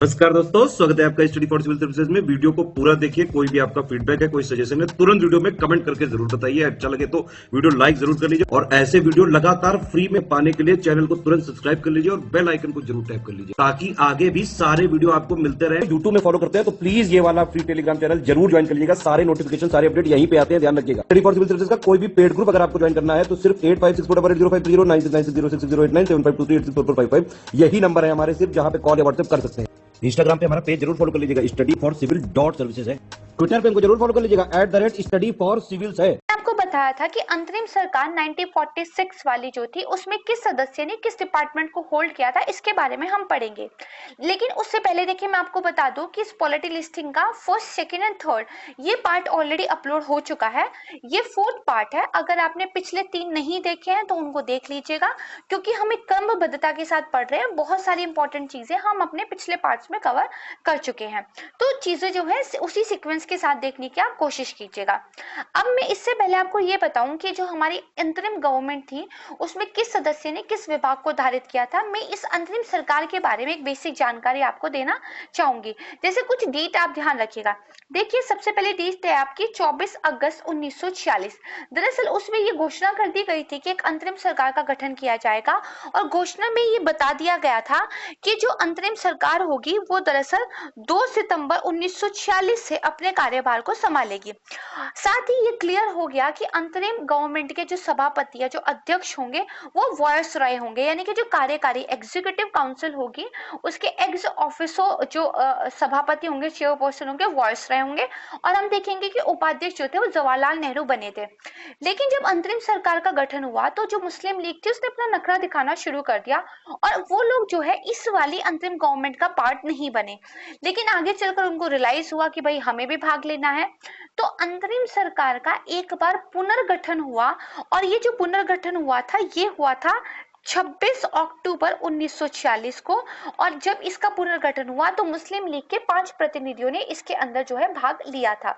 नमस्कार दोस्तों, स्वागत है आपका स्टडी फॉर सिविल सर्विसेज में। वीडियो को पूरा देखिए। कोई भी आपका फीडबैक है, कोई सजेशन है, तुरंत वीडियो में कमेंट करके जरूर बताइए। अच्छा लगे तो वीडियो लाइक जरूर कर लीजिए और ऐसे वीडियो लगातार फ्री में पाने के लिए चैनल को तुरंत सब्सक्राइब कर लीजिए और बेल आइकन को जरूर टैप कर लीजिए ताकि आगे भी सारे वीडियो आपको मिलते रहे। यूट्यूब में फॉलो करते हैं तो प्लीज ये वाला फ्री टेलीग्राम चैनल जरूर ज्वाइन कर लीजिएगा। सारे नोटिफिकेशन, सारे अपडेट यहीं पे आते हैं, ध्यान रखिएगा। स्टडी फॉर सिविल सर्विसेज का कोई भी पेड ग्रुप अगर आपको ज्वाइन करना है तो सिर्फ 856480530969606089786445 यही नंबर है हमारे, सिर्फ जहां पे कॉल या व्हाट्सएप कर सकते हैं। इंस्टाग्राम पे हमारा पेज जरूर फॉलो कर लीजिएगा, स्टडी फॉर सिविल .सर्विसेज है। ट्विटर पे हमको जरूर फॉलो कर लीजिएगा, @स्टडी फॉर सिविल्स है। आपको बताया था कि अंतरिम सरकार 1946 वाली जो थी उसमें किस सदस्य ने किस डिपार्टमेंट को होल्ड किया था, इसके बारे में हम पढ़ेंगे। लेकिन उससे पहले देखिए मैं आपको बता दूं कि इस पॉलिटी लिस्टिंग का फर्स्ट, सेकंड एंड थर्ड ये पार्ट ऑलरेडी अपलोड हो चुका है। ये फोर्थ पार्ट है। अगर आपने पिछले 3 नहीं देखे हैं तो उनको देख लीजिएगा, क्योंकि हम एक क्रमबद्धता के साथ पढ़ रहे हैं। बहुत सारी इंपॉर्टेंट चीजें हम अपने पिछले पार्ट्स में कवर कर चुके हैं, तो चीजें जो है उसी सीक्वेंस के साथ देखने की आप कोशिश कीजिएगा। अब मैं इससे पहले आपको ये बताऊं कि जो हमारी अंतरिम गवर्नमेंट थी उसमें किस सदस्य ने किस विभाग को धारित किया था। मैं इस अंतरिम सरकार के बारे में एक बेसिक जानकारी आपको देना चाहूंगी। जैसे कुछ डेट आप ध्यान रखिएगा। देखिए सबसे पहले डेट है आपकी 24 अगस्त 1946। दरअसल उसमें ये घोषणा कर दी गई थी कि एक अंतरिम सरकार का गठन किया जाएगा और घोषणा में ये बता दिया गया था कि जो अंतरिम सरकार होगी वो दरअसल 2 सितंबर 1946 से अपने कार्यभार को संभालेगी। साथ ही ये क्लियर हो गया कि अंतरिम गवर्नमेंट के जो सभापति या जो अध्यक्ष होंगे वो वायसराय होंगे, यानी कि जो कार्यकारी एग्जीक्यूटिव काउंसिल होगी उसके एग्ज ऑफिसो जो सभापति होंगे, चेयरपर्सन होंगे, वायसराय होंगे। और हम देखेंगे कि उपाध्यक्ष जो थे वो जवाहरलाल नेहरू बने थे। लेकिन जब अंतरिम सरकार का गठन हुआ तो जो मुस्लिम लीग थी उसने अपना नखरा दिखाना शुरू कर दिया और वो लोग जो है इस वाली अंतरिम गवर्नमेंट का पार्ट नहीं बने। लेकिन आगे चलकर उनको रियलाइज हुआ कि भाई हमें भी भाग लेना है, तो अंतरिम सरकार का एक बार पुनर्गठन हुआ। और ये जो पुनर्गठन हुआ था ये हुआ था 26 अक्टूबर 1946 को। और जब इसका पुनर्गठन हुआ तो मुस्लिम लीग के 5 प्रतिनिधियों ने इसके अंदर जो है भाग लिया था।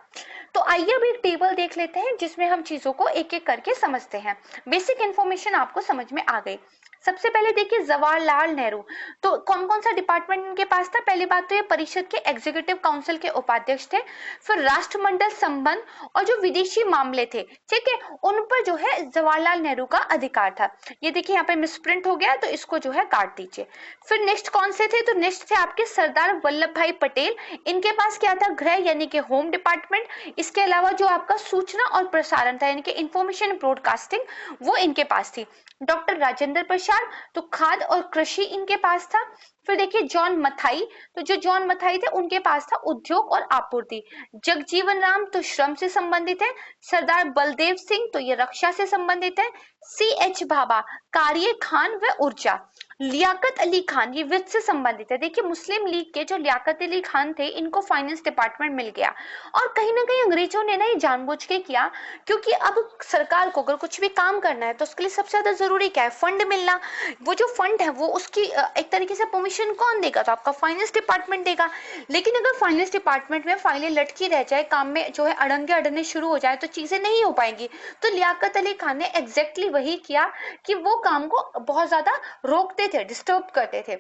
तो आइए अब एक टेबल देख लेते हैं जिसमें हम चीजों को एक एक करके समझते हैं। बेसिक इंफॉर्मेशन आपको समझ में आ गई। सबसे पहले देखिए जवाहरलाल नेहरू, तो कौन कौन सा डिपार्टमेंट इनके पास था। पहली बात तो ये परिषद के एग्जीक्यूटिव काउंसिल के उपाध्यक्ष थे। फिर राष्ट्रमंडल संबंध और जो विदेशी मामले थे, ठीक है, उन पर जो है जवाहरलाल नेहरू का अधिकार था। ये देखिए यहाँ पे मिसप्रिंट हो गया तो इसको जो है काट दीजिए। फिर नेक्स्ट कौन से थे, तो नेक्स्ट थे आपके सरदार वल्लभ भाई पटेल। इनके पास क्या था, गृह यानी कि होम डिपार्टमेंट। इसके अलावा जो आपका सूचना और प्रसारण था यानी कि इंफॉर्मेशन ब्रॉडकास्टिंग, वो इनके पास थी। डॉक्टर राजेंद्र प्रसाद, तो खाद्य और कृषि इनके पास था। फिर देखिए जॉन मथाई, तो जो जॉन मथाई थे उनके पास था उद्योग और आपूर्ति। जगजीवन राम तो श्रम से संबंधित है। सरदार बलदेव सिंह तो ये रक्षा से संबंधित है। CH भाभा कार्य खान व ऊर्जा। लियाकत अली खान ये वित्त से संबंधित है। देखिए मुस्लिम लीग के जो लियाकत अली खान थे इनको फाइनेंस डिपार्टमेंट मिल गया। और कहीं ना कहीं अंग्रेजों ने ना ये जानबूझ के किया, क्योंकि अब सरकार को अगर कुछ भी काम करना है तो उसके लिए सबसे ज्यादा जरूरी क्या है, फंड मिलना। वो जो फंड है वो उसकी एक तरीके से परमिशन कौन देगा, तो आपका फाइनेंस डिपार्टमेंट देगा। लेकिन अगर फाइनेंस डिपार्टमेंट में फाइलें लटकी रह जाए, काम में जो है अड़ंगे अड़ने शुरू हो जाए तो चीजें नहीं हो पाएंगी। तो लियाकत अली खान ने एग्जैक्टली वही किया कि वो काम को बहुत ज्यादा रोकते थे, डिस्टर्ब करते थे।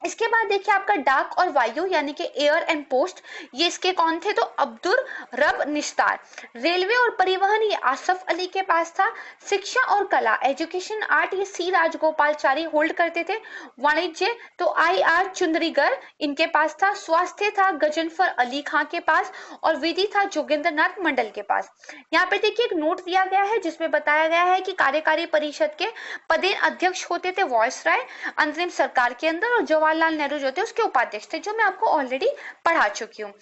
इसके बाद देखिए आपका डाक और वायु यानी कि एयर एंड पोस्ट, ये इसके कौन थे, तो अब्दुल रब निस्तार। रेलवे और परिवहन ये आसफ अली के पास था। शिक्षा और कला एजुकेशन आर्ट ये C राजगोपालचारी होल्ड करते थे। वाणिज्य तो IR चुंदरीगर इनके पास था। स्वास्थ्य था गजनफर अली खां के पास और विधि था जोगेंद्र नाथ मंडल के पास। यहाँ पे देखिए एक नोट दिया गया है जिसमें बताया गया है कि कार्यकारी परिषद के पदेन अध्यक्ष होते थे वायसराय अंतरिम सरकार के अंदर, और जवाहरलाल नेहरू जो थे उसके उपाध्यक्ष थे, जो मैं आपको ऑलरेडी पढ़ा चुकी हूँ।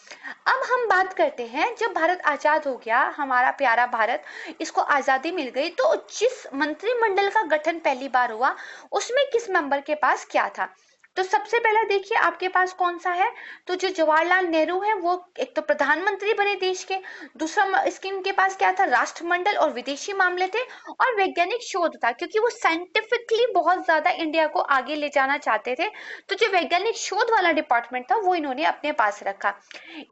अब हम बात करते हैं जब भारत आजाद हो गया, हमारा प्यारा भारत, इसको आजादी मिल गई, तो जिस मंत्रिमंडल का गठन पहली बार हुआ उसमें किस मेंबर के पास क्या था। तो सबसे पहला देखिए आपके पास कौन सा है, तो जो जवाहरलाल नेहरू है वो एक तो प्रधानमंत्री बने देश के। दूसरा स्कीम के पास क्या था, राष्ट्रमंडल और विदेशी मामले थे। और वैज्ञानिक शोध था, क्योंकि वो साइंटिफिकली बहुत ज्यादा इंडिया को आगे ले जाना चाहते थे, तो जो वैज्ञानिक शोध वाला डिपार्टमेंट था वो इन्होंने अपने पास रखा।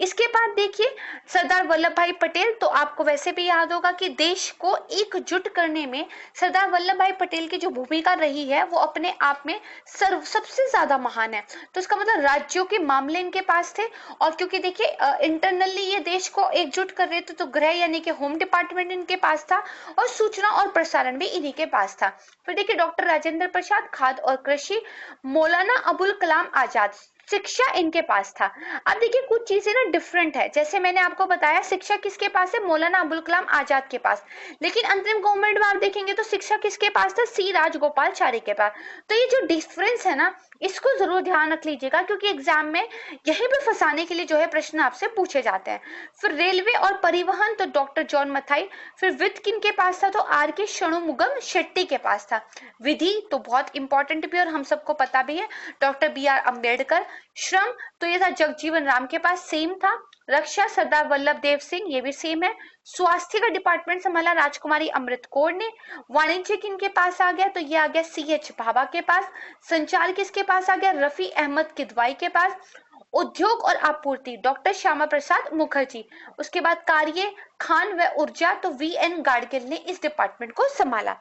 इसके बाद देखिए सरदार वल्लभ भाई पटेल, तो आपको वैसे भी याद होगा कि देश को एकजुट करने में सरदार वल्लभ भाई पटेल की जो भूमिका रही है वो अपने आप में सबसे ज्यादा ज्यादा महान है। तो इसका मतलब राज्यों के मामले इनके पास थे, और क्योंकि देखिए इंटरनली ये देश को एकजुट कर रहे थे, तो गृह यानी कि होम डिपार्टमेंट इनके पास था, और सूचना और प्रसारण भी इन्हीं के पास था। फिर देखिए डॉक्टर राजेंद्र प्रसाद खाद्य और कृषि, मौलाना अबुल कलाम आजाद शिक्षा इनके पास था। अब देखिए कुछ चीजें ना डिफरेंट है, जैसे मैंने आपको बताया शिक्षा किसके पास है, मौलाना अबुल कलाम आजाद के पास, लेकिन अंतरिम गवर्नमेंट में आप देखेंगे तो शिक्षा किसके पास था, सी राजगोपालाचारी के पास। तो ये जो डिफरेंस है ना, इसको जरूर ध्यान रख लीजिएगा, क्योंकि एग्जाम में यहीं पे फंसाने के लिए जो है प्रश्न आपसे पूछे जाते हैं। फिर रेलवे और परिवहन तो डॉक्टर जॉन मथाई, फिर वित्त किनके पास था, तो आर के षणमुगम शेट्टी के पास था। विधि तो बहुत इंपॉर्टेंट भी और हम सबको पता भी है, डॉक्टर बी आर अम्बेडकर। श्रम तो ये था जगजीवन राम के पास, सेम था। रक्षा सरदार वल्लभ देव सिंह, ये भी सेम है। स्वास्थ्य का डिपार्टमेंट संभाला राजकुमारी अमृत कौर ने। वाणिज्य किनके पास आ गया, तो ये आ गया सी एच भाभा के पास। संचार किसके पास आ गया, रफी अहमद किदवाई के पास। उद्योग और आपूर्ति डॉक्टर श्यामा प्रसाद मुखर्जी। उसके बाद कार्य, खान व ऊर्जा तो वी एन गाडगिल ने इस डिपार्टमेंट को संभाला।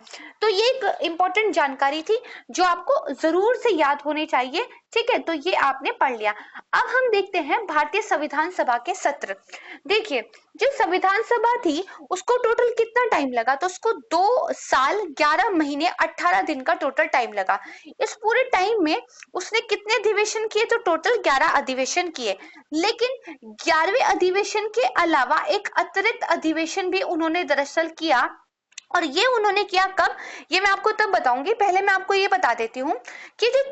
तो ये एक इंपॉर्टेंट जानकारी थी जो आपको जरूर से याद होनी चाहिए, ठीक है। तो ये आपने पढ़ लिया। अब हम देखते हैं भारतीय संविधान सभा के सत्र। देखिए जो संविधान सभा थी उसको टोटल कितना टाइम लगा, तो उसको 2 साल 11 महीने 18 दिन का टोटल टाइम लगा। इस पूरे टाइम में उसने कितने अधिवेशन किए, तो टोटल 11 अधिवेशन किए। लेकिन 11वें अधिवेशन के अलावा एक अतिरिक्त अधिवेशन भी उन्होंने दरअसल किया, और ये उन्होंने किया कब, ये मैं आपको तब बताऊंगी। पहले मैं आपको ये बता देती हूँ कि जो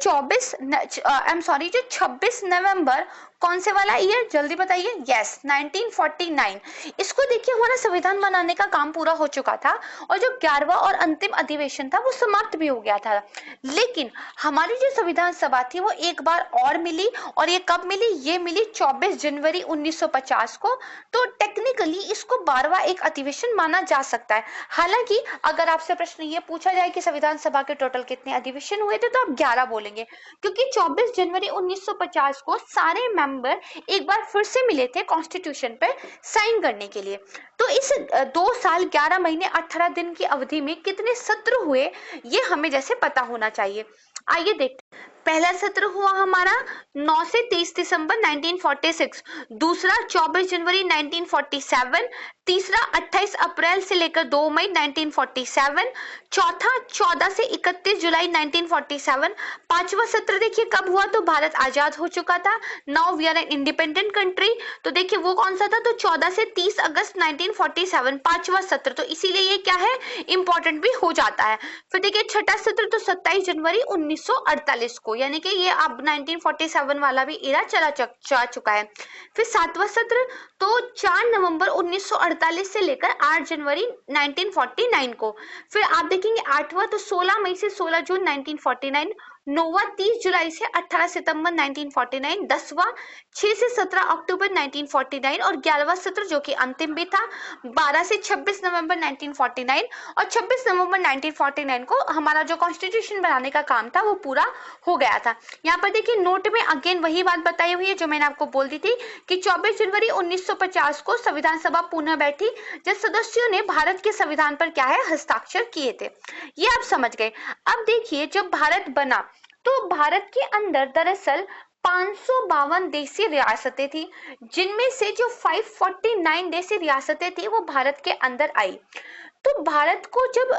26 नवंबर कौन से वाला ईयर, जल्दी बताइए, यस 1949। इसको देखिए हमारा संविधान बनाने का काम पूरा हो चुका था, और जो 11वां और अंतिम अधिवेशन था वो समाप्त भी हो गया था। लेकिन हमारी जो संविधान सभा थी वो एक बार और मिली, और ये कब मिली, ये मिली 24 जनवरी 1950 को। तो टेक्निकली इसको 12वां एक अधिवेशन माना जा सकता है। हालांकि अगर आपसे प्रश्न ये पूछा जाए कि संविधान सभा के टोटल कितने अधिवेशन हुए थे, तो आप 11 बोलेंगे, क्योंकि 24 जनवरी 1950 को सारे मेंबर एक बार फिर से मिले थे कॉन्स्टिट्यूशन पे साइन करने के लिए। तो इस 2 साल 11 महीने 18 दिन की अवधि में कितने सत्र हुए, ये हमें जैसे पता होना चाहिए। आइए देखते हैं। पहला सत्र हुआ हमारा 9 से 23 दिसंबर 1946, दूसरा 24 जनवरी 1947, तीसरा 28 अप्रैल से लेकर 2 मई 1947, चौथा 14 से 31 जुलाई 1947। पांचवा सत्र देखिए कब हुआ, तो भारत आजाद हो चुका था, now we are an independent country. तो देखिए वो कौन सा था, तो 14 से 30 अगस्त 1947 पांचवा सत्र, तो इसीलिए ये क्या है, इंपॉर्टेंट भी हो जाता है। फिर देखिए छठा सत्र तो 27 जनवरी 1948 को, यानी कि ये अब 1947 वाला भी इरा चला चुका है। फिर सातवां सत्र तो 4 नवंबर 1948 से लेकर 8 जनवरी 1949 को। फिर आप देखेंगे आठवां तो 16 मई से 16 जून 1949, 9वां 30 जुलाई से 18 सितंबर 1949, 10वां 6 से 17 अक्टूबर 1949, और 11वां सत्र जो कि अंतिम भी था 12 से 26 नवंबर 1949, और 26 नवंबर 1949 को हमारा जो कॉन्स्टिट्यूशन बनाने का काम था वो पूरा हो गया था। यहाँ पर देखिए नोट में अगेन वही बात बताई हुई है जो मैंने आपको बोल दी थी कि 24 जनवरी 1950 को संविधान सभा पुनः बैठी, जब सदस्यों ने भारत के संविधान पर क्या है हस्ताक्षर किए थे। ये आप समझ गए। अब देखिए जब भारत बना तो भारत के अंदर दरअसल 552 देशी रियासतें थी, जिनमें से जो 549 देशी रियासतें थी वो भारत के अंदर आई। तो भारत को जब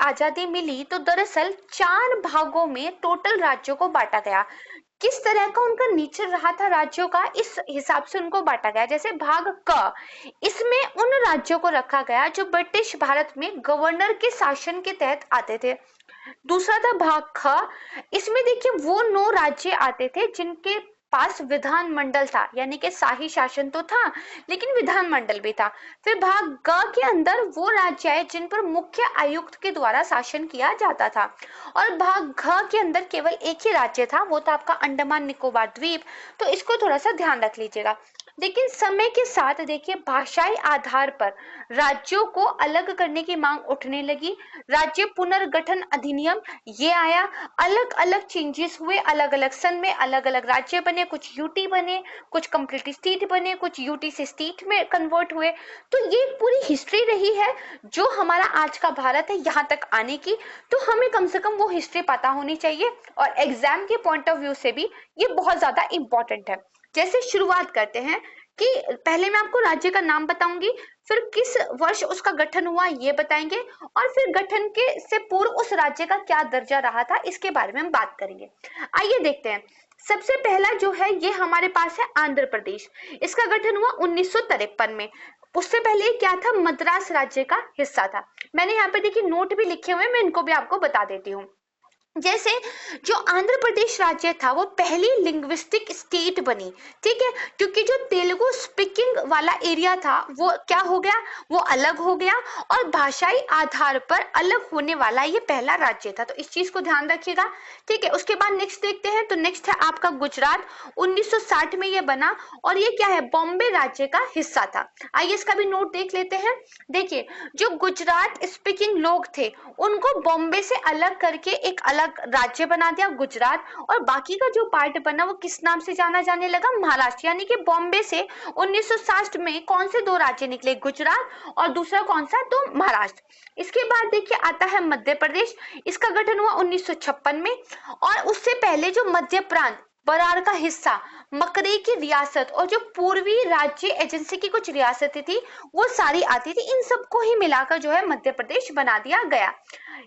आजादी मिली तो दरअसल 4 भागों में टोटल राज्यों को बांटा गया। किस तरह का उनका नेचर रहा था राज्यों का, इस हिसाब से उनको बांटा गया। जैसे भाग क, इसमें उन राज्यों को रखा गया जो ब्रिटिश भारत में गवर्नर के शासन के तहत आते थे। दूसरा था भाग ख, इसमें देखिए वो 9 राज्य आते थे जिनके पास विधानमंडल था, यानी कि शाही शासन तो था लेकिन विधानमंडल भी था। फिर भाग ग के अंदर वो राज्य आए जिन पर मुख्य आयुक्त के द्वारा शासन किया जाता था, और भाग घ के अंदर केवल एक ही राज्य था, वो था आपका अंडमान निकोबार द्वीप। तो इसको थोड़ा सा ध्यान रख लीजिएगा। लेकिन समय के साथ देखिए भाषाई आधार पर राज्यों को अलग करने की मांग उठने लगी। राज्य पुनर्गठन अधिनियम ये आया, अलग अलग चेंजेस हुए, अलग अलग सन में अलग अलग राज्य बने, कुछ यूटी बने, कुछ कंप्लीट स्टेट बने, कुछ यूटी से स्टेट में कन्वर्ट हुए। तो ये पूरी हिस्ट्री रही है जो हमारा आज का भारत है यहाँ तक आने की। तो हमें कम से कम वो हिस्ट्री पता होनी चाहिए और एग्जाम के पॉइंट ऑफ व्यू से भी ये बहुत ज्यादा इंपॉर्टेंट है। जैसे शुरुआत करते हैं कि पहले मैं आपको राज्य का नाम बताऊंगी, फिर किस वर्ष उसका गठन हुआ ये बताएंगे, और फिर गठन के से पूर्व उस राज्य का क्या दर्जा रहा था इसके बारे में हम बात करेंगे। आइए देखते हैं। सबसे पहला जो है ये हमारे पास है आंध्र प्रदेश। इसका गठन हुआ 1953 में। उससे पहले क्या था, मद्रास राज्य का हिस्सा था। मैंने यहाँ पे देखिए नोट भी लिखे हुए हैं, मैं इनको भी आपको बता देती हूँ। जैसे जो आंध्र प्रदेश राज्य था वो पहली लिंग्विस्टिक स्टेट बनी, ठीक है, क्योंकि जो तेलुगु स्पीकिंग वाला एरिया था वो क्या हो गया, वो अलग हो गया और भाषाई आधार पर अलग होने वाला ये पहला राज्य था। तो इस चीज को ध्यान रखिएगा, ठीक है। उसके बाद नेक्स्ट देखते हैं, तो नेक्स्ट है आपका गुजरात। 1960 में ये बना और ये क्या है, बॉम्बे राज्य का हिस्सा था। आइए इसका भी नोट देख लेते हैं। देखिए जो गुजरात स्पीकिंग लोग थे उनको बॉम्बे से अलग करके एक अलग राज्य बना दिया गुजरात, और बाकी का जो पार्ट बना वो किस नाम से जाना जाने लगा, महाराष्ट्र। यानी कि बॉम्बे से 1960 में कौन से दो राज्य निकले, गुजरात और दूसरा कौन सा, तो महाराष्ट्र। इसके बाद देखिए आता है मध्य प्रदेश। इसका गठन हुआ 1956 में, और उससे पहले जो मध्य प्रांत, बरार का हिस्सा, मकरे की रियासत और जो पूर्वी राज्य एजेंसी की कुछ रियासतें थी वो सारी आती थी, इन सबको ही मिलाकर जो है मध्य प्रदेश बना दिया गया।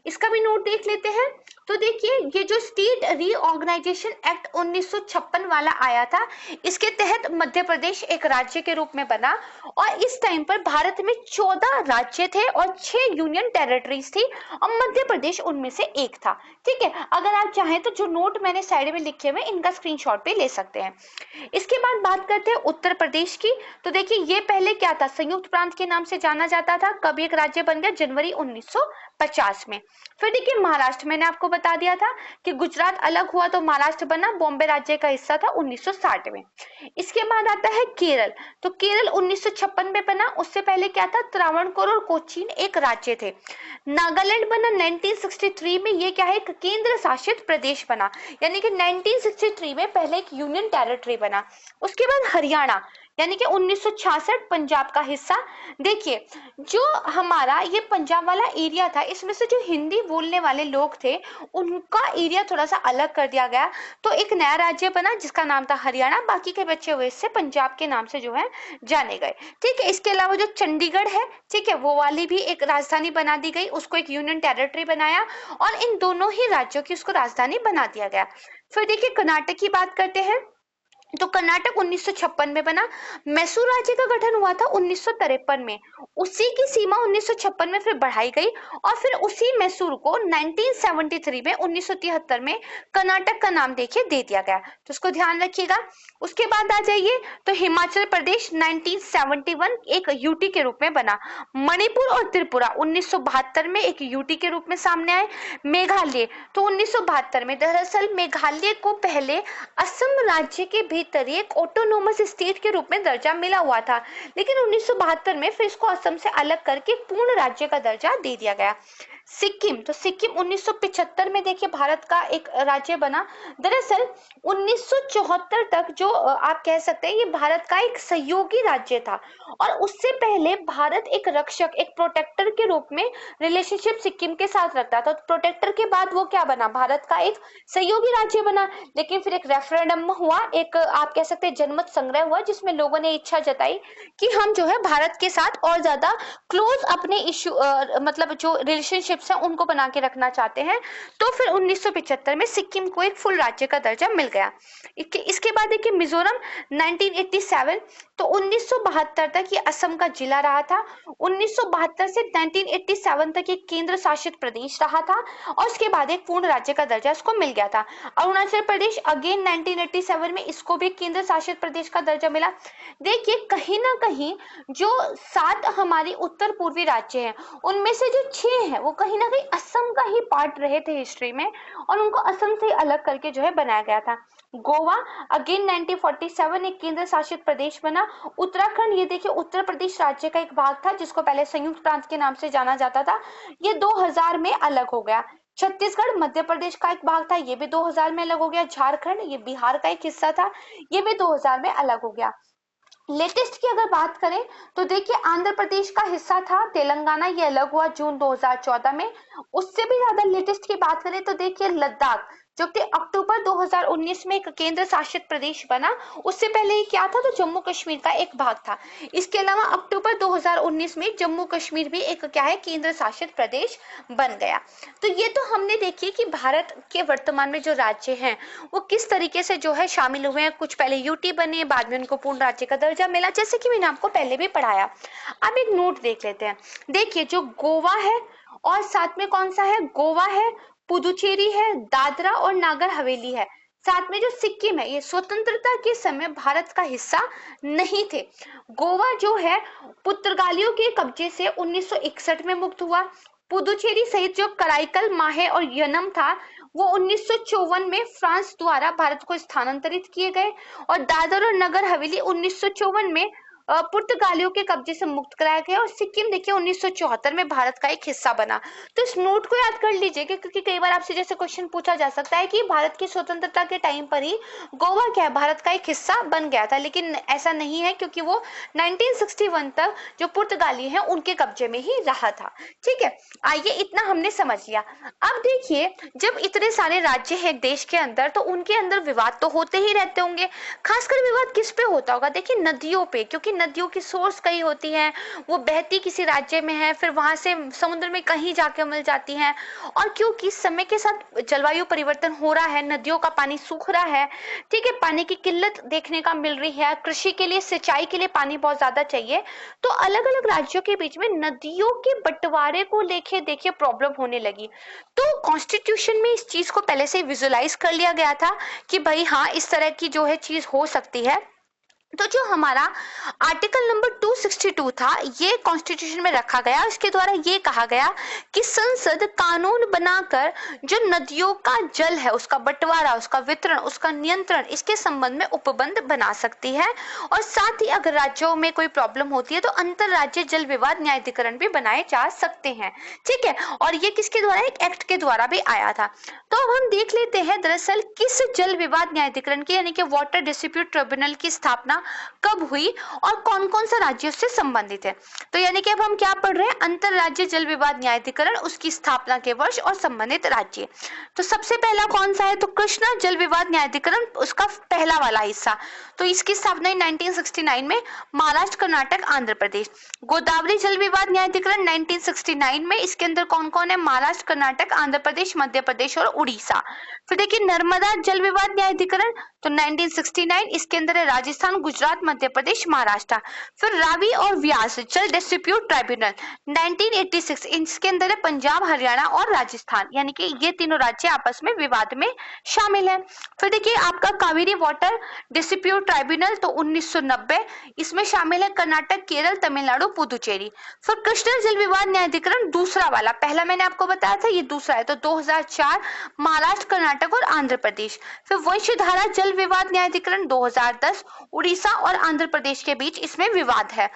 इसका भी नोट देख लेते हैं। तो देखिए ये जो स्टेट रीऑर्गेनाइजेशन एक्ट 1956 वाला आया था, इसके तहत मध्य प्रदेश एक राज्य के रूप में बना, और इस टाइम पर भारत में 14 राज्य थे और 6 यूनियन टेरिटरीज थी, और मध्य प्रदेश उनमें से एक था, ठीक है। अगर आप चाहें तो जो नोट मैंने साइड में लिखे हुए इनका स्क्रीनशॉट भी ले सकते हैं। इसके बाद बात करते हैं उत्तर प्रदेश की। तो देखिए ये पहले क्या था, संयुक्त प्रांत के नाम से जाना जाता था। कब एक राज्य बन गया, जनवरी 1950 में। फिर देखिए महाराष्ट्र, मैंने आपको बता दिया था कि गुजरात अलग हुआ तो महाराष्ट्र बना, बॉम्बे राज्य का हिस्सा था 1960 में। इसके बाद आता है केरल। तो केरल 1956 में बना, उससे पहले क्या था, त्रावणकोर और कोचीन एक राज्य थे। नागालैंड बना 1963 में, ये क्या है, एक केंद्र शासित प्रदेश बना, यानी कि 1963 में पहले एक यूनियन टेरिटरी बना। उसके बाद हरियाणा, यानी कि 1966 पंजाब का हिस्सा। देखिए जो हमारा ये पंजाब वाला एरिया था, इसमें से जो हिंदी बोलने वाले लोग थे उनका एरिया थोड़ा सा अलग कर दिया गया, तो एक नया राज्य बना जिसका नाम था हरियाणा। बाकी के बचे हुए इससे पंजाब के नाम से जो है जाने गए, ठीक है। इसके अलावा जो चंडीगढ़ है, ठीक है, वो वाली भी एक राजधानी बना दी गई, उसको एक यूनियन टेरिटरी बनाया, और इन दोनों ही राज्यों की उसको राजधानी बना दिया गया। फिर देखिए कर्नाटक की बात करते हैं। तो कर्नाटक 1956 में बना। मैसूर राज्य का गठन हुआ था 1953 में, उसी की सीमा 1956 में फिर बढ़ाई गई, और फिर उसी मैसूर को 1973 में 1973 में कर्नाटक का नाम देखिए दे दिया गया, तो उसको ध्यान रखिएगा। उसके बाद आ जाइए तो हिमाचल प्रदेश 1971 एक यूटी के रूप में बना। मणिपुर और त्रिपुरा 1972 में एक यूटी के रूप में सामने आए। मेघालय तो 1972 में, दरअसल मेघालय को पहले असम राज्य के भीतर एक ऑटोनोमस स्टेट के रूप में दर्जा मिला हुआ था, लेकिन 1972 में फिर इसको असम से अलग करके पूर्ण राज्य का दर्जा दे दिया गया। सिक्किम, तो सिक्किम 1975 में देखिए भारत का एक राज्य बना। दरअसल 1974 तक जो आप कह सकते हैं ये भारत का एक सहयोगी राज्य था, और उससे पहले भारत एक रक्षक, एक प्रोटेक्टर के रूप में रिलेशनशिप सिक्किम के साथ रखता था। तो प्रोटेक्टर के बाद वो क्या बना, भारत का एक सहयोगी राज्य बना। लेकिन फिर एक रेफरेंडम हुआ, एक आप कह सकते हैं जनमत संग्रह हुआ, जिसमें लोगों ने इच्छा जताई कि हम जो है भारत के साथ और ज्यादा क्लोज अपने इश्यू मतलब जो रिलेशनशिप है उनको बना के रखना चाहते हैं। तो फिर 1975 में सिक्किम को एक फुल राज्य का दर्जा मिल गया। इसके बाद देखिए मिजोरम 1987, तो 1972 तक ये असम का जिला रहा था। 1972 से 1987 तक एक केंद्र शासित प्रदेश रहा था, और उसके बाद एक पूर्ण राज्य का दर्जा इसको मिल गया था। अरुणाचल प्रदेश अगेन 1987 में इसको भी केंद्र शासित प्रदेश का दर्जा मिला। देखिए कहीं ना कहीं जो 7 हमारी उत्तर पूर्वी राज्य हैं उनमें से जो 6 हैं वो कहीं ना कहीं असम का ही पार्ट रहे थे हिस्ट्री में, और उनको असम से अलग करके जो है बनाया गया था। गोवा अगेन 1947 एक केंद्र शासित प्रदेश बना। उत्तराखंड, ये देखिए उत्तर प्रदेश राज्य का एक भाग था जिसको पहले संयुक्त प्रांत के नाम से जाना जाता था, ये 2000 में अलग हो गया। छत्तीसगढ़ मध्य प्रदेश का एक भाग था, ये भी 2000 में अलग हो गया। झारखंड ये बिहार का एक हिस्सा था, ये भी 2000 में अलग हो गया। लेटेस्ट की अगर बात करें तो देखिए आंध्र प्रदेश का हिस्सा था तेलंगाना, ये अलग हुआ जून 2014 में। उससे भी ज्यादा लेटेस्ट की बात करें तो देखिए लद्दाख जो कि अक्टूबर 2019 में एक केंद्र शासित प्रदेश बना। उससे पहले ये क्या था, तो जम्मू कश्मीर का एक भाग था। इसके अलावा अक्टूबर 2019 में जम्मू कश्मीर भी एक क्या है, केंद्र शासित प्रदेश बन गया। तो ये तो हमने देखी कि भारत के वर्तमान में जो राज्य हैं वो किस तरीके से जो है शामिल हुए हैं। कुछ पहले यूटी बने, बाद में उनको पूर्ण राज्य का दर्जा मिला, जैसे कि मैंने आपको पहले भी पढ़ाया। अब एक नोट देख लेते हैं। देखिए जो गोवा है और साथ में कौन सा है, गोवा है, पुदुचेरी है, दादरा और नागर हवेली है, साथ में जो सिक्किम है, ये स्वतंत्रता के समय भारत का हिस्सा नहीं थे। गोवा जो है पुर्तगालियों के कब्जे से 1961 में मुक्त हुआ। पुदुचेरी सहित जो कराईकल, माहे और यनम था वो 1954 में फ्रांस द्वारा भारत को स्थानांतरित किए गए। और दादर और नगर हवेली 1954 में पुर्तगालियों के कब्जे से मुक्त कराया गया। और सिक्किम देखिए 1974 में भारत का एक हिस्सा बना। तो इस नोट को याद कर लीजिए क्योंकि कई बार आपसे जैसे क्वेश्चन पूछा जा सकता है कि भारत की स्वतंत्रता के टाइम पर ही गोवा क्या है, भारत का एक हिस्सा बन गया था, लेकिन ऐसा नहीं है क्योंकि वो 1961 तक जो पुर्तगाली हैं उनके कब्जे में ही रहा था। ठीक है, आइए इतना हमने समझ लिया। अब देखिए जब इतने सारे राज्य हैं देश के अंदर तो उनके अंदर विवाद तो होते ही रहते होंगे। खासकर विवाद किस पे होता होगा, देखिए नदियों पे, क्योंकि नदियों की सोर्स कई होती हैं, वो बहती किसी राज्य में है, फिर वहां से समुद्र में कहीं जाके मिल जाती हैं। और क्योंकि समय के साथ जलवायु परिवर्तन हो रहा है, नदियों का पानी सूख रहा है, ठीक है, पानी की किल्लत देखने का मिल रही है, कृषि के लिए, सिंचाई के लिए पानी बहुत ज्यादा चाहिए, तो अलग अलग राज्यों के बीच में नदियों के बंटवारे को लेके देखिए प्रॉब्लम होने लगी। तो कॉन्स्टिट्यूशन में इस चीज को पहले से विजुलाइज कर लिया गया था कि भाई हाँ इस तरह की जो है चीज हो सकती है। तो जो हमारा आर्टिकल नंबर 262 था ये कॉन्स्टिट्यूशन में रखा गया। इसके द्वारा ये कहा गया कि संसद कानून बनाकर जो नदियों का जल है उसका बंटवारा, उसका वितरण, उसका नियंत्रण, इसके संबंध में उपबंध बना सकती है। और साथ ही अगर राज्यों में कोई प्रॉब्लम होती है तो अंतरराज्यीय जल विवाद न्यायाधिकरण भी बनाए जा सकते हैं। ठीक है, और ये किसके द्वारा, एक एक्ट के द्वारा भी आया था। तो अब हम देख लेते हैं दरअसल किस जल विवाद न्यायाधिकरण की यानी कि वाटर डिस्प्यूट ट्रिब्यूनल की स्थापना कब हुई और कौन कौन सा राज्य उससे संबंधित है। तो यानी कि अब हम क्या पढ़ रहे हैं, अंतरराज्यीय जल विवाद न्यायाधिकरण, उसकी स्थापना के वर्ष और संबंधित राज्य। तो सबसे पहला कौन सा है, तो कृष्णा जल विवाद न्यायाधिकरण, उसका पहला वाला हिस्सा। तो इसकी स्थापना 1969 में महाराष्ट्र, कर्नाटक, आंध्र प्रदेश। गोदावरी जल विवाद न्यायाधिकरण 1969 में, इसके अंदर कौन कौन है, महाराष्ट्र, कर्नाटक, आंध्र प्रदेश, मध्य प्रदेश और उड़ीसा। फिर देखिए नर्मदा जल विवाद न्यायाधिकरण तो 1969, इसके अंदर है राजस्थान, गुजरात, मध्य प्रदेश, महाराष्ट्र। फिर रावी और व्यास जल डिस्प्यूट ट्राइब्यूनल 1986, इसके अंदर है पंजाब, हरियाणा और राजस्थान, यानी कि ये तीनों राज्य आपस में विवाद में शामिल है। फिर देखिए आपका कावेरी वाटर डिस्प्यूट ट्राइब्यूनल तो 1990, इसमें शामिल है कर्नाटक, केरल, तमिलनाडु, पुदुचेरी। फिर कृष्णा जल विवाद न्यायाधिकरण दूसरा वाला, पहला मैंने आपको बताया था ये दूसरा है, तो 2004 महाराष्ट्र, कर्नाटक और आंध्र प्रदेश। फिर वंशधारा जल विवाद न्यायाधिकरण 2010, उड़ीसा और आंध्र प्रदेश के बीच इसमें विवाद है।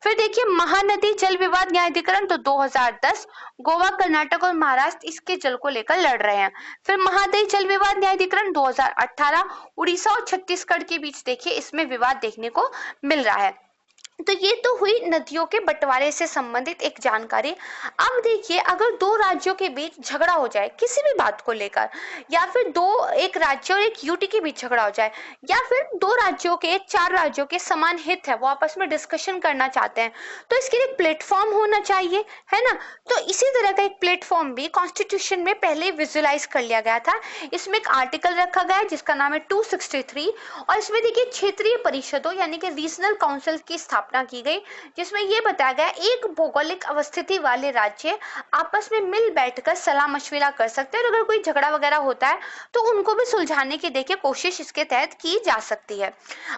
फिर देखिए महानदी जल विवाद न्यायाधिकरण तो 2010, गोवा, कर्नाटक और महाराष्ट्र इसके जल को लेकर लड़ रहे हैं। फिर महानदी जल विवाद न्यायाधिकरण 2018, उड़ीसा और छत्तीसगढ़ के बीच देखिए इसमें विवाद देखने को मिल रहा है। तो ये तो हुई नदियों के बंटवारे से संबंधित एक जानकारी। अब देखिए अगर दो राज्यों के बीच झगड़ा हो जाए किसी भी बात को लेकर, या फिर एक राज्य और एक यूटी के बीच झगड़ा हो जाए, या फिर दो राज्यों के, चार राज्यों के समान हित है, वो आपस में डिस्कशन करना चाहते हैं, तो इसके लिए एक प्लेटफॉर्म होना चाहिए, है ना। तो इसी तरह का एक प्लेटफॉर्म भी कॉन्स्टिट्यूशन में पहले विजुलाइज कर लिया गया था। इसमें एक आर्टिकल रखा गया है जिसका नाम है 263, और इसमें देखिए क्षेत्रीय परिषदों यानी कि रीजनल काउंसिल की स्थापना स्थापना की गई, जिसमें ये बताया गया एक भौगोलिक अवस्थिति वाले राज्य आपस में मिल बैठकर सलाह मशविरा कर सकते हैं और अगर कोई झगड़ा वगैरह होता है तो उनको भी सुलझाने की देखिए कोशिश इसके तहत की जा सकती है।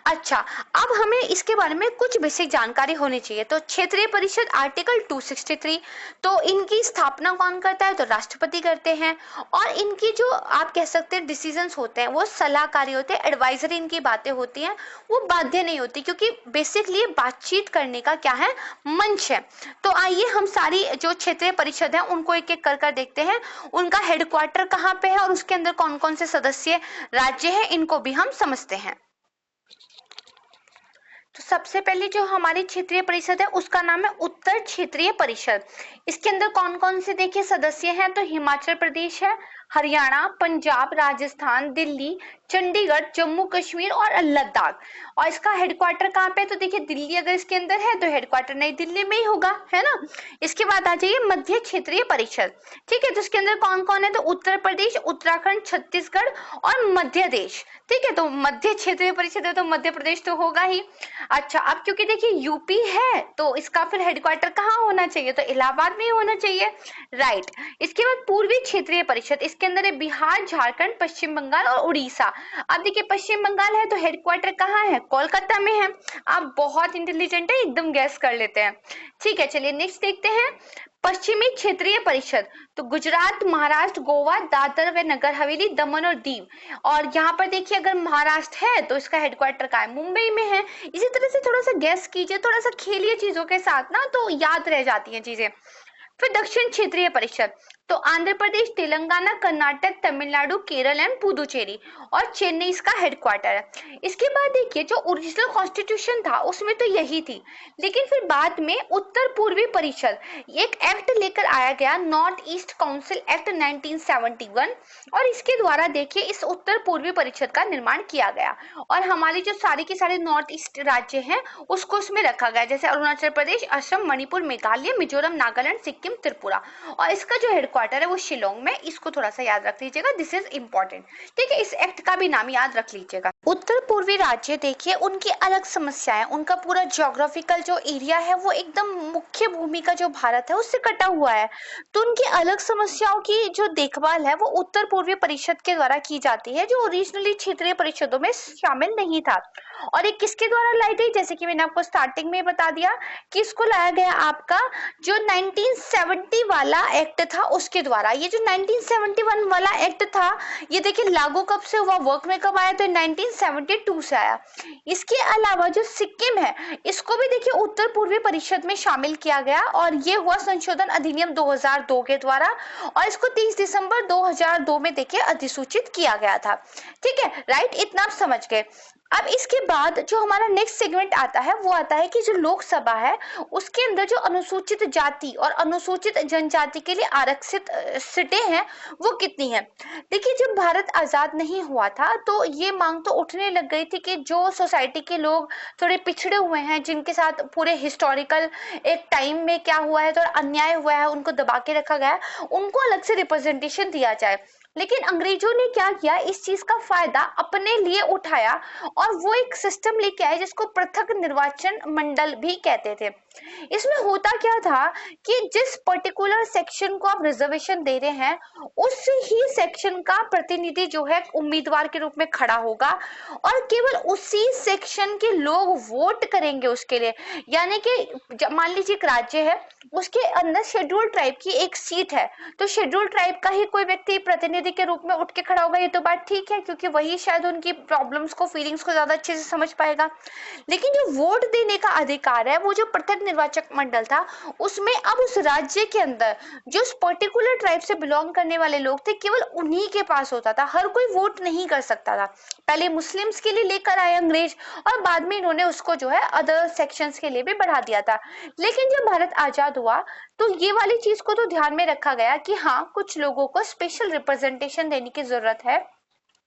अच्छा, अब हमें इसके बारे में कुछ बेसिक जानकारी होनी चाहिए। तो क्षेत्रीय परिषद आर्टिकल 263, तो इनकी स्थापना कौन करता है? तो राष्ट्रपति करते हैं और इनकी जो आप कह सकते हैं डिसीजंस होते हैं वो सलाहकारी होते हैं, एडवाइजरी इनकी बातें होती हैं, वो बाध्य नहीं होती क्योंकि बेसिकली बातचीत करने का क्या है, मंच है। तो आइए हम सारी जो क्षेत्रीय परिषद है उनको एक एक कर देखते हैं, उनका हेडक्वार्टर कहाँ पे है और उसके अंदर कौन कौन से सदस्य राज्य हैं इनको भी हम समझते हैं। तो सबसे पहले जो हमारी क्षेत्रीय परिषद है उसका नाम है उत्तर क्षेत्रीय परिषद। इसके अंदर कौन कौन से देखिए सदस्य हैं? तो हिमाचल प्रदेश है, हरियाणा, पंजाब, राजस्थान, दिल्ली, चंडीगढ़, जम्मू कश्मीर और लद्दाख। और इसका हेडक्वार्टर कहाँ पे है? तो देखिए दिल्ली अगर इसके अंदर है तो हेडक्वार्टर नई दिल्ली में ही होगा, है ना। इसके बाद आ जाइए मध्य क्षेत्रीय परिषद। ठीक है, तो इसके अंदर कौन कौन है? तो उत्तर प्रदेश, उत्तराखंड, छत्तीसगढ़ और मध्य प्रदेश। ठीक है, तो मध्य क्षेत्रीय परिषद है तो मध्य प्रदेश तो होगा ही। अच्छा, अब क्योंकि देखिए यूपी है तो इसका फिर हेडक्वार्टर कहाँ होना चाहिए? तो इलाहाबाद में ही होना चाहिए, राइट। इसके बाद पूर्वी क्षेत्रीय परिषद, इसके अंदर है बिहार, झारखंड, पश्चिम बंगाल और उड़ीसा। अब देखिए पश्चिम बंगाल है तो हेडक्वार्टर कहाँ है? कोलकाता में है। आप बहुत इंटेलिजेंट है, एकदम गैस कर लेते हैं। ठीक है, चलिए नेक्स्ट देखते हैं पश्चिमी क्षेत्रीय परिषद। तो गुजरात, महाराष्ट्र, गोवा, दादर व नगर हवेली, दमन और दीव। और यहाँ पर देखिए अगर महाराष्ट्र है तो इसका हेडक्वार्टर कहाँ है? मुंबई में है। इसी तरह से थोड़ा सा गैस कीजिए, थोड़ा सा खेलिए चीजों के साथ ना, तो याद रह जाती हैं चीजें। फिर दक्षिण क्षेत्रीय परिषद, तो आंध्र प्रदेश, तेलंगाना, कर्नाटक, तमिलनाडु, केरल एंड पुदुचेरी और चेन्नई इसका हेडक्वार्टर है। इसके बाद देखिए जो ओरिजिनल कॉन्स्टिट्यूशन था उसमें तो यही थी, लेकिन फिर बाद में उत्तर पूर्वी परिषद एक एक्ट लेकर आया गया, नॉर्थ ईस्ट काउंसिल एक्ट 1971, और इसके द्वारा देखिए इस उत्तर पूर्वी परिषद का निर्माण किया गया और हमारी जो सारी की सारे नॉर्थ ईस्ट राज्य हैं उसको उसमें रखा गया, जैसे अरुणाचल प्रदेश, असम, मणिपुर, मेघालय, मिजोरम, नागालैंड, सिक्किम, त्रिपुरा। और इसका जो हेडक्वार्टर है वो शिलोंग में, इसको थोड़ा सा याद रख लीजिएगा, दिस इज इंपॉर्टेंट। ठीक है, इस एक्ट का भी नाम याद रख लीजिएगा। उत्तर पूर्वी राज्य देखिए उनकी अलग समस्याएं, उनका पूरा ज्योग्राफिकल जो एरिया है वो एकदम मुख्य भूमि का जो भारत है उससे कटा हुआ है, तो उनकी अलग समस्याओं की जो देखभाल है वो उत्तर पूर्वी परिषद के द्वारा की जाती है, जो ओरिजिनली क्षेत्रीय परिषदों में शामिल नहीं था। और ये किसके द्वारा लाई गई? जैसे कि मैंने आपको स्टार्टिंग में बता दिया कि इसको लाया गया आपका जो 1970 वाला एक्ट था उसके द्वारा। ये जो 1971 वाला एक्ट था ये देखिए लागू कब से हुआ, वर्क में कब आया? तो 1972 से आया। इसके अलावा जो सिक्किम है इसको भी देखिए उत्तर पूर्वी परिषद में शामिल किया गया और ये हुआ संशोधन अधिनियम 2002 के द्वारा, और इसको 30 दिसंबर 2002 में देखिए अधिसूचित किया गया था। ठीक है, राइट, इतना आप समझ गए। अब इसके बाद जो हमारा नेक्स्ट सेगमेंट आता है वो आता है कि जो लोकसभा है उसके अंदर जो अनुसूचित जाति और अनुसूचित जनजाति के लिए आरक्षित सीटें हैं वो कितनी है। देखिए जब भारत आजाद नहीं हुआ था तो ये मांग तो उठने लग गई थी कि जो सोसाइटी के लोग थोड़े पिछड़े हुए हैं, जिनके साथ पूरे हिस्टोरिकल एक टाइम में क्या हुआ है तो अन्याय हुआ है, उनको दबा के रखा गया है, उनको अलग से रिप्रेजेंटेशन दिया जाए। लेकिन अंग्रेजों ने क्या किया, इस चीज का फायदा अपने लिए उठाया और वो एक सिस्टम लेके आए जिसको पृथक निर्वाचन मंडल भी कहते थे। इसमें होता क्या था कि जिस पर्टिकुलर सेक्शन को आप रिजर्वेशन दे रहे हैं उस ही सेक्शन का प्रतिनिधि जो है उम्मीदवार के रूप में खड़ा होगा और केवल उसी सेक्शन के लोग वोट करेंगे उसके लिए। यानी कि मान लीजिए एक राज्य है, उसके अंदर शेड्यूल ट्राइब की एक सीट है, तो शेड्यूल ट्राइब का ही कोई व्यक्ति प्रतिनिधि के रूप में उठ के खड़ा होगा, ये तो बात ठीक है क्योंकि वही शायद उनकी प्रॉब्लम्स को, फीलिंग्स को ज्यादा अच्छे से समझ पाएगा। लेकिन जो वोट देने का अधिकार है वो जो पृथक निर्वाचक मंडल था उसमें अब उस राज्य के अंदर जो उस पर्टिकुलर ट्राइब से बिलोंग करने वाले लोग थे केवल उन्हीं के पास होता था, हर कोई वोट नहीं कर सकता था। पहले मुस्लिम्स के लिए लेकर आए अंग्रेज और बाद में इन्होंने उसको जो है अदर सेक्शंस के लिए भी बढ़ा दिया था। लेकिन जब भारत आजाद हुआ तो ये वाली चीज को तो ध्यान में रखा गया कि हाँ कुछ लोगों को स्पेशल रिप्रेजेंटेशन देने की जरूरत है,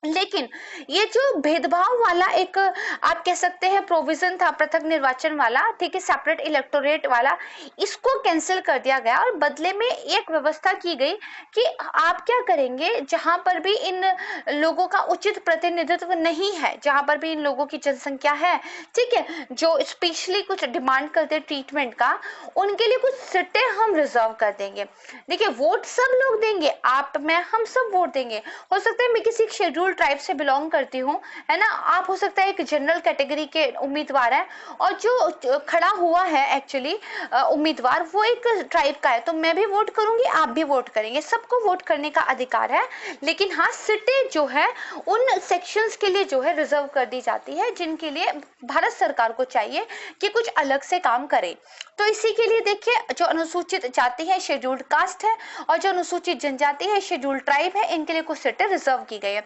लेकिन ये जो भेदभाव वाला एक आप कह सकते हैं प्रोविजन था पृथक निर्वाचन वाला, ठीक है, सेपरेट इलेक्टोरेट वाला, इसको कैंसिल कर दिया गया और बदले में एक व्यवस्था की गई कि आप क्या करेंगे, जहां पर भी इन लोगों का उचित प्रतिनिधित्व नहीं है, जहां पर भी इन लोगों की जनसंख्या है, ठीक है, जो स्पेशली कुछ डिमांड करते ट्रीटमेंट का, उनके लिए कुछ सीटें हम रिजर्व कर देंगे। देखिए वोट सब लोग देंगे, आप मैं हम सब वोट देंगे। हो सकता है मैं किसी शेड्यूल ट्राइब से बिलोंग करती हूँ, है ना, आप हो सकता है एक जनरल कैटेगरी के उम्मीदवार है और जो खड़ा हुआ है एक्चुअली उम्मीदवार वो एक ट्राइब का है, तो मैं भी वोट करूंगी, आप भी वोट करेंगे, सबको वोट करने का अधिकार है। लेकिन हाँ, सीटें जो है उन सेक्शंस के लिए जो है रिजर्व कर दी जाती है जिनके लिए भारत सरकार को चाहिए कि कुछ अलग से काम करे। तो इसी के लिए देखिए जो अनुसूचित जाति है शेड्यूल्ड कास्ट है और जो अनुसूचित जनजाति है शेड्यूल्ड ट्राइब है, इनके लिए कुछ सीटें रिजर्व की गई है।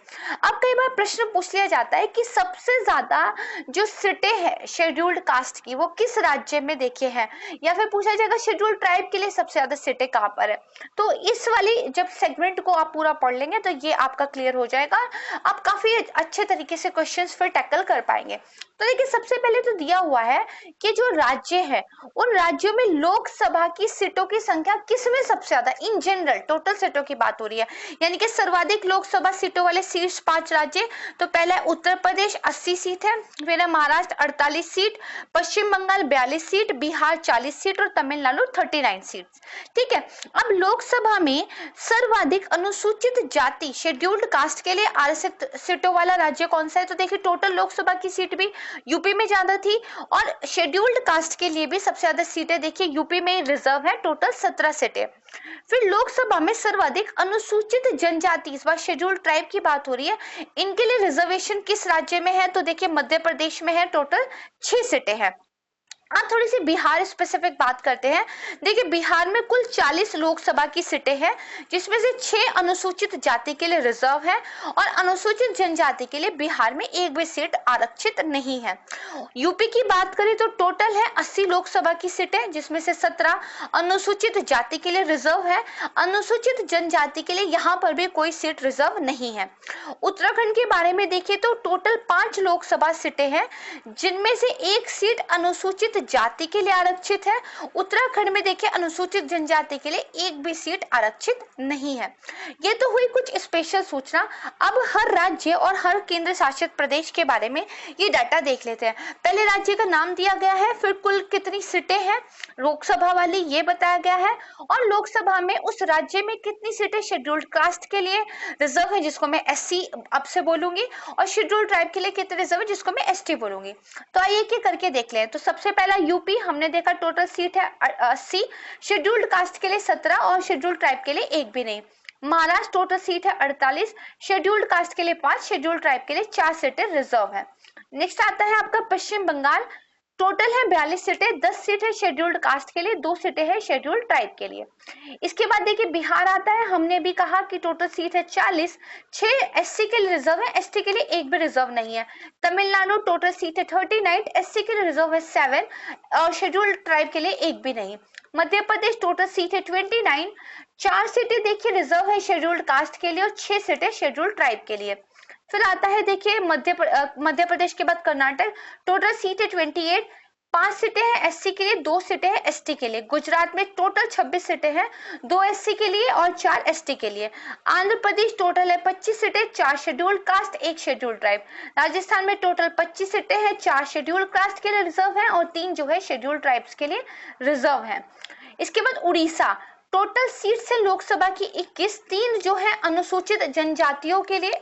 अब कई बार प्रश्न पूछ लिया जाता है कि सबसे ज्यादा जो सीटें हैं शेड्यूल्ड कास्ट की वो किस राज्य में देखे हैं, या फिर पूछा जाएगा शेड्यूल्ड ट्राइब के लिए सबसे ज्यादा सीटें कहाँ पर है। तो इस वाली जब सेगमेंट को आप पूरा पढ़ लेंगे तो ये आपका क्लियर हो जाएगा, आप काफी अच्छे तरीके से क्वेश्चंस फिर टैकल कर पाएंगे। तो देखिए सबसे पहले तो दिया हुआ है कि जो राज्य है उन राज्यों में लोकसभा की सीटों की संख्या किसमें सबसे ज्यादा, इन जनरल टोटल सीटों की बात हो रही है, यानी कि सर्वाधिक लोकसभा सीटों वाले शीर्ष 5 राज्य। तो पहला है उत्तर प्रदेश 80 सीट है, फिर है महाराष्ट्र 48 सीट, पश्चिम बंगाल 42 सीट, बिहार 40 सीट और तमिलनाडु 39 सीट, ठीक है। अब लोकसभा में सर्वाधिक अनुसूचित जाति शेड्यूल्ड कास्ट के लिए आरक्षित सीटों वाला राज्य कौन सा है, तो देखिए टोटल लोकसभा की सीट भी यूपी में ज्यादा थी और शेड्यूल्ड कास्ट के लिए भी सबसे ज्यादा सीटें देखिए यूपी में रिजर्व है, टोटल 17 सीटें। फिर लोकसभा में सर्वाधिक अनुसूचित जनजाति, इस बार शेड्यूल्ड ट्राइब की बात हो रही है, इनके लिए रिजर्वेशन किस राज्य में है, तो देखिए मध्य प्रदेश में है, टोटल 6 सीटें हैं। अब थोड़ी सी बिहार स्पेसिफिक बात करते हैं। देखिए बिहार में कुल 40 लोकसभा की सीटें हैं जिसमें से 6 अनुसूचित जाति के लिए रिजर्व है और अनुसूचित जनजाति के लिए बिहार में एक भी सीट आरक्षित नहीं है। यूपी की बात करें तो टोटल है 80 लोकसभा की सीटें जिसमें से 17 अनुसूचित जाति के लिए रिजर्व है, अनुसूचित जनजाति के लिए यहाँ पर भी कोई सीट रिजर्व नहीं है। उत्तराखंड के बारे में देखिए तो टोटल 5 लोकसभा सीटें हैं जिनमें से एक सीट अनुसूचित जाति के लिए आरक्षित है। उत्तराखंड में देखिए अनुसूचित जनजाति के लिए एक भी सीट आरक्षित नहीं है। ये तो हुई कुछ स्पेशल सूचना। अब हर राज्य और हर केंद्र शासित प्रदेश के बारे में ये डाटा देख लेते हैं। पहले राज्य का नाम दिया गया है, फिर कुल कितनी सीटें हैं लोकसभा वाली ये बताया गया है, और लोकसभा में उस राज्य में कितनी सीटें शेड्यूल्ड कास्ट के लिए रिजर्व है जिसको मैं एससी अब से बोलूंगी, और शेड्यूल्ड ट्राइब के लिए कितने रिजर्व है जिसको मैं एसटी बोलूंगी। तो आइए एक करके देख लें। तो सबसे पहला यूपी हमने देखा टोटल सीट है 80, शेड्यूल्ड कास्ट के लिए 17 और शेड्यूल्ड ट्राइब के लिए एक भी नहीं। महाराष्ट्र टोटल सीट है 48, शेड्यूल्ड कास्ट के लिए 5, शेड्यूल्ड ट्राइब के लिए 4 सीटें रिजर्व है। नेक्स्ट आता है आपका पश्चिम बंगाल, टोटल है 42 सीटें, 10 सीटें शेड्यूल्ड कास्ट के लिए, 2 सीटें हैं शेड्यूल्ड ट्राइब के लिए। इसके बाद देखिए बिहार आता है, हमने भी कहा कि टोटल सीट है 40, 6 एससी के लिए रिजर्व है, एसटी के लिए एक भी रिजर्व नहीं है। तमिलनाडु टोटल सीट है 39, एससी के लिए रिजर्व है 7 और शेड्यूल्ड ट्राइब के लिए एक भी नहीं। मध्य प्रदेश टोटल सीट है 29, 4 सीटें देखिए रिजर्व है शेड्यूल्ड कास्ट के लिए और 6 सीटें शेड्यूल्ड ट्राइब के लिए। फिर आता है देखिए मध्य प्रदेश के बाद कर्नाटक, टोटल सीट है 28, 5 सीटें हैं एससी के लिए, 2 सीटें हैं एसटी के लिए। गुजरात में टोटल 26 सीटें हैं, 2 एससी के लिए और 4 एसटी के लिए। आंध्र प्रदेश टोटल है 25 सीटें, 4 scheduled caste, 1 scheduled tribe. Rajasthan में टोटल 25 सीटें हैं, 4 शेड्यूल्ड कास्ट के लिए रिजर्व है और 3 जो है शेड्यूल्ड ट्राइब्स के लिए रिजर्व है। इसके बाद उड़ीसा, टोटल सीट से लोकसभा की 21, 3 जो है अनुसूचित जनजातियों के लिए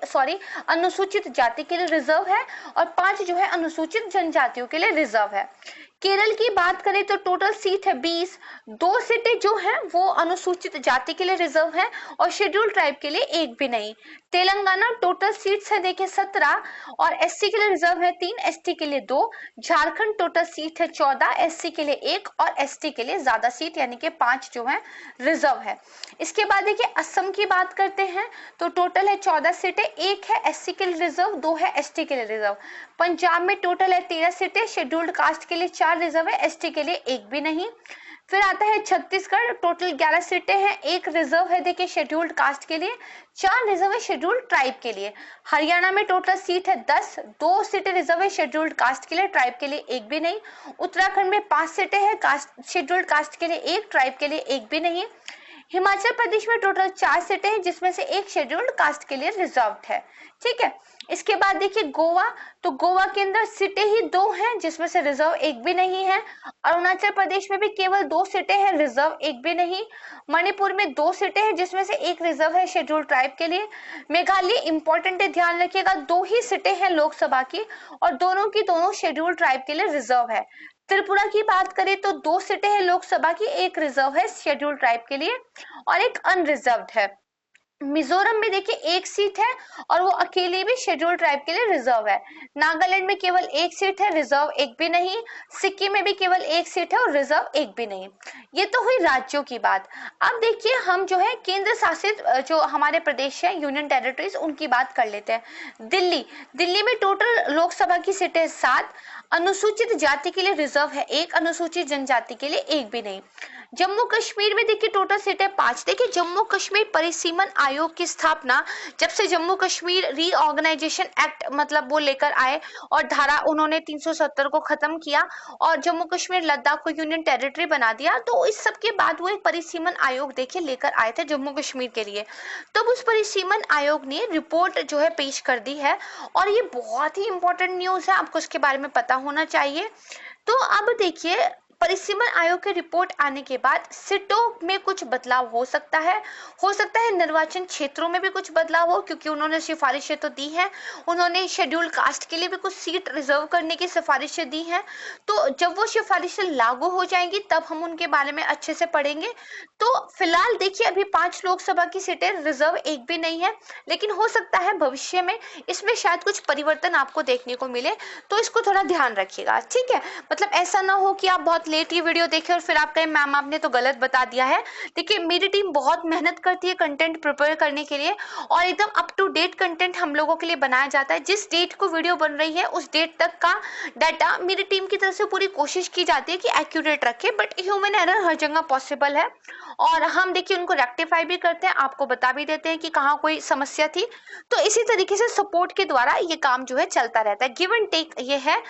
अनुसूचित जाति के लिए रिजर्व है और 5 जो है अनुसूचित जनजातियों के लिए रिजर्व है। केरल की बात करें तो टोटल सीट है 20, 2 सीटें जो हैं वो अनुसूचित जाति के लिए रिजर्व है और शेड्यूल्ड ट्राइब के लिए एक भी नहीं। तेलंगाना टोटल सीट्स है देखिए 17 और एससी के लिए रिजर्व है 3, एसटी के लिए 2। झारखंड टोटल सीट है 14, एससी के लिए 1 और एसटी के लिए ज्यादा सीट यानी कि 5 जो है रिजर्व है। इसके बाद देखिए असम की बात करते हैं तो टोटल है 14 सीटें, 1 है एससी के लिए रिजर्व, 2 है एसटी के लिए रिजर्व। पंजाब में टोटल है 13 सीटें, शेड्यूल्ड कास्ट के लिए 4 रिजर्व है, एसटी के लिए एक भी नहीं। फिर आता है छत्तीसगढ़, टोटल 11 सीटें हैं, एक रिजर्व है देखिए शेड्यूल्ड कास्ट के लिए, 4 रिजर्व है शेड्यूल्ड ट्राइब के लिए। हरियाणा में टोटल सीट है 10, 2 सीटें रिजर्व है शेड्यूल्ड कास्ट के लिए, ट्राइब के लिए एक भी नहीं। उत्तराखंड में 5 सीटें हैं कास्ट शेड्यूल्ड कास्ट के लिए एक, ट्राइब के लिए एक भी नहीं। हिमाचल प्रदेश में टोटल 4 सीटें हैं जिसमें से एक शेड्यूल्ड कास्ट के लिए रिजर्व्ड है, ठीक है। इसके बाद देखिए गोवा, तो गोवा के अंदर सीटें ही 2 हैं जिसमें से रिजर्व एक भी नहीं है। अरुणाचल प्रदेश में भी केवल 2 सीटें हैं, रिजर्व एक भी नहीं। मणिपुर में 2 सीटें हैं जिसमें से एक रिजर्व है शेड्यूल्ड ट्राइब के लिए। मेघालय इंपॉर्टेंट है, ध्यान रखिएगा, 2 ही सीटें हैं लोकसभा की और दोनों की दोनों शेड्यूल्ड ट्राइब के लिए रिजर्व है। त्रिपुरा की बात करें तो 2 सीटें हैं लोकसभा की, एक रिजर्व है शेड्यूल्ड ट्राइब के लिए और एक अनरिजर्व्ड है। मिजोरम में देखिए 1 सीट है और वो अकेले भी शेड्यूल्ड ट्राइब के लिए रिजर्व है। नागालैंड में केवल 1 सीट है, रिजर्व एक भी नहीं। सिक्किम में भी केवल 1 सीट है और रिजर्व एक भी नहीं। ये तो हुई राज्यों की बात। अब देखिए हम जो है केंद्र शासित जो हमारे प्रदेश है, यूनियन टेरिटरीज, उनकी बात कर लेते हैं। दिल्ली में टोटल लोकसभा की सीटें 7, अनुसूचित जाति के लिए रिजर्व है 1, अनुसूचित जनजाति के लिए एक भी नहीं। जम्मू कश्मीर में देखिए टोटल सीटें 5। देखिए जम्मू कश्मीर परिसीमन आयोग की स्थापना जब से जम्मू कश्मीर रीऑर्गेनाइजेशन एक्ट मतलब वो लेकर आए और धारा उन्होंने 370 को खत्म किया और जम्मू कश्मीर लद्दाख को यूनियन टेरिटरी बना दिया, तो इस सब के बाद वो एक परिसीमन आयोग देखिए लेकर आए थे जम्मू कश्मीर के लिए। तब उस परिसीमन आयोग ने रिपोर्ट जो है पेश कर दी है और ये बहुत ही इंपॉर्टेंट न्यूज है, आपको इसके बारे में पता होना चाहिए। तो अब देखिए परिसीमन आयोग की रिपोर्ट आने के बाद सीटों में कुछ बदलाव हो सकता है निर्वाचन क्षेत्रों में भी कुछ बदलाव हो, क्योंकि उन्होंने सिफारिशें तो दी हैं, उन्होंने शेड्यूल कास्ट के लिए भी कुछ सीट रिजर्व करने की सिफारिशें दी हैं। तो जब वो सिफारिशें लागू हो जाएंगी तब हम उनके बारे में अच्छे से पढ़ेंगे। तो फिलहाल देखिए अभी 5 लोकसभा की सीटें रिजर्व एक भी नहीं है, लेकिन हो सकता है भविष्य में इसमें शायद कुछ परिवर्तन आपको देखने को मिले, तो इसको थोड़ा ध्यान रखिएगा, ठीक है। मतलब ऐसा ना हो कि आप बहुत लेट ये वीडियो देखें और फिर आप कहें मैम आपने तो गलत बता दिया है। देखिए मेरी टीम बहुत मेहनत करती है कंटेंट प्रिपेयर करने के लिए और एकदम अप टू डेट कंटेंट हम लोगों के लिए बनाया जाता है। जिस डेट को वीडियो बन रही है उस डेट तक का डाटा मेरी टीम की तरफ से पूरी कोशिश की जाती है कि एक्यूरेट रखे, बट ह्यूमन एरर हर जगह पॉसिबल है और हम देखिए उनको रेक्टिफाई भी करते हैं, आपको बता भी देते हैं कि कहाँ कोई समस्या थी। तो इसी तरीके से सपोर्ट के द्वारा ये काम जो है चलता रहता है, गिव एंड टेक ये है।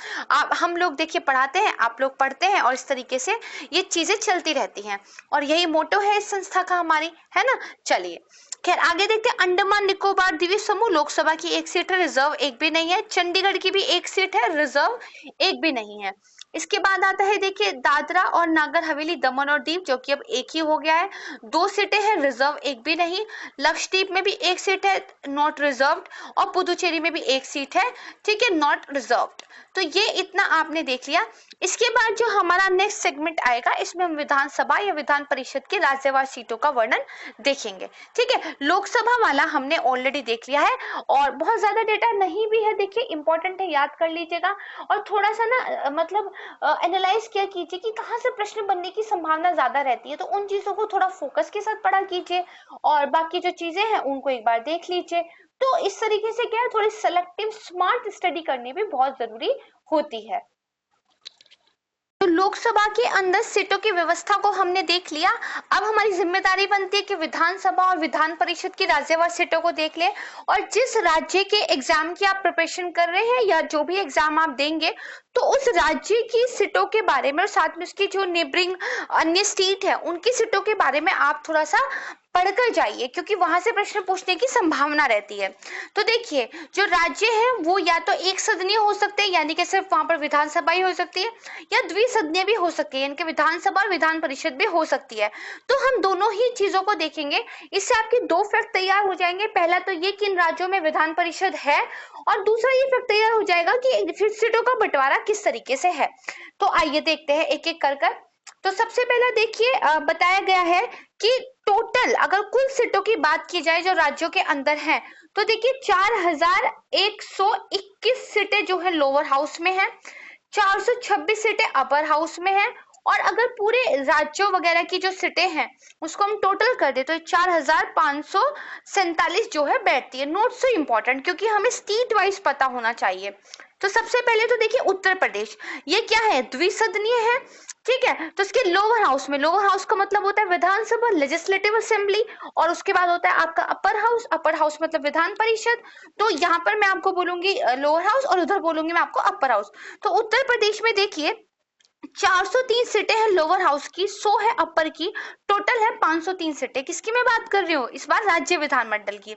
हम लोग देखिए पढ़ाते हैं, आप लोग पढ़ते हैं और इस तरीके से ये चीजें चलती रहती हैं और यही मोटो है इस संस्था का हमारी, है ना। चलिए खैर आगे देखते हैं। अंडमान निकोबार द्वीप समूह लोकसभा की 1 सीट है, रिजर्व एक भी नहीं है। चंडीगढ़ की भी 1 सीट है, रिजर्व एक भी नहीं है। इसके बाद आता है देखिए दादरा और नागर हवेली दमन और दीव, जो कि अब एक ही हो गया है, 2 सीटें हैं, रिजर्व एक भी नहीं। लक्षद्वीप में भी 1 सीट है, नॉट रिजर्व्ड, और पुदुचेरी में भी 1 सीट है, ठीक है, नॉट रिजर्व्ड। तो ये इतना आपने देख लिया। इसके बाद जो हमारा नेक्स्ट सेगमेंट आएगा इसमें हम विधानसभा या विधान परिषद की राज्यवार सीटों का वर्णन देखेंगे, ठीक है। लोकसभा वाला हमने ऑलरेडी देख लिया है और बहुत ज्यादा डेटा नहीं भी है, देखिए इंपॉर्टेंट है, याद कर लीजिएगा और थोड़ा सा ना मतलब एनालाइज किया कीजिए कि कहाँ से प्रश्न बनने की संभावना ज्यादा रहती है, तो उन चीजों को थोड़ा फोकस के साथ पढ़ा कीजिए और बाकी जो चीजें हैं उनको एक बार देख लीजिए। तो इस तरीके से क्या है, थोड़ी सेलेक्टिव स्मार्ट स्टडी करनी भी बहुत जरूरी होती है। तो लोकसभा के अंदर सीटों की व्यवस्था को हमने देख लिया। अब हमारी जिम्मेदारी बनती है कि विधानसभा और विधान परिषद की राज्यवार सीटों को देख ले और जिस राज्य के एग्जाम की आप प्रिपरेशन कर रहे हैं या जो भी एग्जाम आप देंगे तो उस राज्य की सीटों के बारे में और साथ में उसकी जो नेबरिंग अन्य स्टेट है उनकी सीटों के बारे में आप थोड़ा सा पढ़कर जाइए, क्योंकि वहां से प्रश्न पूछने की संभावना रहती है। तो देखिए जो राज्य है वो या तो एक सदनीय हो सकते हैं, यानी कि सिर्फ वहां पर विधानसभा ही हो सकती है, या द्विसदनीय भी हो सकती है, यानी कि विधानसभा और विधान परिषद भी हो सकती है। तो हम दोनों ही चीजों को देखेंगे, इससे आपके 2 फैक्ट तैयार हो जाएंगे। पहला तो ये कि इन राज्यों में विधान परिषद है और दूसरा ये फैक्ट तैयार हो जाएगा कि फिर सीटों का बंटवारा किस तरीके से है। तो आइए देखते हैं एक एक कर। तो सबसे पहला देखिए बताया गया है कि टोटल अगर कुल सीटों की बात की जाए जो राज्यों के अंदर हैं, तो देखिए 4121 सीटें जो है लोअर हाउस में है, 426 सीटें अपर हाउस में है और अगर पूरे राज्यों वगैरह की जो सीटें हैं उसको हम टोटल कर दे तो 4547 जो है बैठती है। नोट सो इम्पोर्टेंट, क्योंकि हमें स्टेट वाइज पता होना चाहिए, तो सबसे पहले तो देखिए उत्तर प्रदेश, ये क्या है, द्विसदनीय है, ठीक है। तो इसके लोअर हाउस में, लोअर हाउस का मतलब होता है विधानसभा, लेजिस्लेटिव असेंबली, और उसके बाद होता है आपका अपर हाउस मतलब विधान परिषद। तो यहाँ पर मैं आपको बोलूंगी लोअर हाउस और उधर बोलूंगी मैं आपको अपर हाउस। तो उत्तर प्रदेश में देखिए 403 सीटें हैं लोअर हाउस की, 100 है अपर की, टोटल है 503 सीटें। किसकी मैं बात कर रही हूँ, इस बार राज्य विधानमंडल की।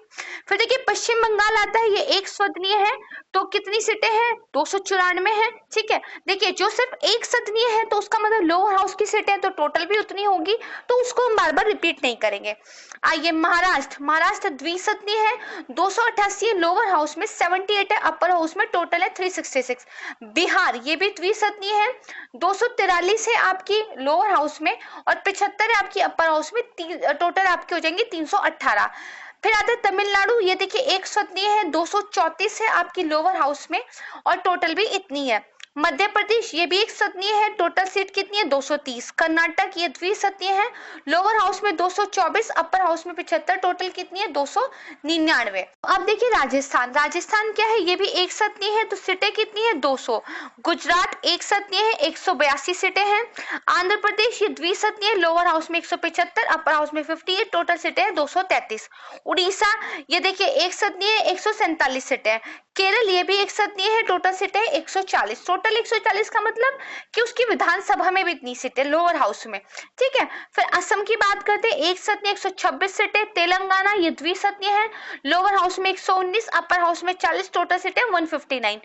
फिर देखिए पश्चिम बंगाल आता है, ये एक सदनीय है, तो कितनी सीटें हैं, 294 है, ठीक है। देखिए जो सिर्फ एक सदनीय है तो उसका मतलब लोअर हाउस की सीटें तो टोटल भी उतनी होगी, तो उसको हम बार बार रिपीट नहीं करेंगे। आइए महाराष्ट्र, महाराष्ट्र द्विसदनीय है, 288 है लोअर हाउस में, 78 है अपर हाउस में, टोटल है 366। बिहार ये भी द्विसदनीय है, 243 है आपकी लोअर हाउस में और 75 है आपकी अपर हाउस में, टोटल आपकी हो जाएंगी 318। फिर आता है तमिलनाडु, ये देखिए एक सदनीय है, 234 है आपकी लोअर हाउस में और टोटल भी इतनी है। मध्य प्रदेश ये भी एक सदनीय है, टोटल सीट कितनी है, 230। कर्नाटक ये द्विसदनीय है, लोअर हाउस में 224, अपर हाउस में 75, टोटल कितनी है, 299। अब देखिए राजस्थान, राजस्थान क्या है, ये भी एक सदनीय है, तो सीटें कितनी है, 200। गुजरात एक सदनीय है, 182 सीटें हैं। आंध्र प्रदेश ये द्विसदनीय है, लोअर हाउस में 175, अपर हाउस में 58, टोटल सीटें हैं 233। उड़ीसा ये देखिए एक सदनीय है, 147 सीटें हैं। केरल ये भी एक सदनीय है, टोटल सीटें 140, टोटल 140 का मतलब कि उसकी विधानसभा में भी इतनी सीटें लोअर हाउस में, ठीक है। फिर असम की बात करते हैं, एक सदनीय 126 सीटें। तेलंगाना ये द्विसदनीय है, लोअर हाउस में 119, अपर हाउस में 40, टोटल सीटें 159।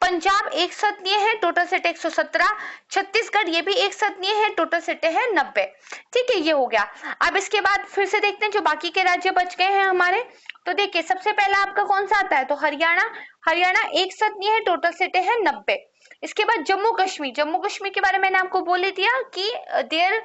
पंजाब एक सदनीय है, टोटल सीटें 117। छत्तीसगढ़ ये भी एक सदनीय है, टोटल सीटें हैं 90, ठीक है। ये हो गया। अब इसके बाद फिर से देखते हैं जो बाकी के राज्य बच गए हैं हमारे। तो देखिए सबसे पहला आपका कौन सा आता है, तो हरियाणा, हरियाणा एक सदनीय है, टोटल सीटें हैं 90। इसके बाद जम्मू कश्मीर, जम्मू कश्मीर के बारे में मैंने आपको बोल दिया कि there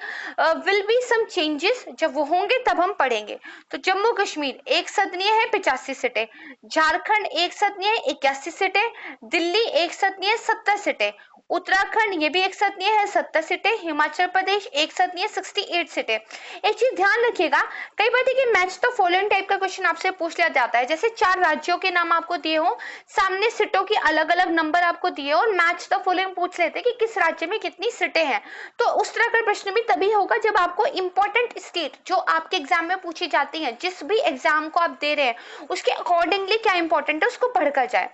will be some changes, जब वो होंगे तब हम पढ़ेंगे। तो जम्मू कश्मीर एक सदनीय है, 85 सीटें। झारखंड एक सदनीय है, 81 सीटें। दिल्ली एक सदनीय है, 70 सीटें। उत्तराखंड ये भी एक सदनीय है, 70 सीटें। हिमाचल प्रदेश एक सदनीय 68 सीटें। एक चीज ध्यान रखिएगा, कई बार देखिए मैच द फॉलोइंग टाइप का क्वेश्चन आपसे पूछ लिया जाता है, जैसे 4 राज्यों के नाम आपको दिए हो, सामने सीटों की अलग अलग नंबर आपको दिए हो और मैच द फॉलोइंग पूछ लेते कि किस राज्य में कितनी सीटें हैं। तो उस तरह का प्रश्न भी तभी होगा जब आपको इंपॉर्टेंट स्टेट जो आपके एग्जाम में पूछी जाती है, जिस भी एग्जाम को आप दे रहे हैं उसके अकॉर्डिंगली क्या इंपॉर्टेंट है उसको पढ़कर जाए।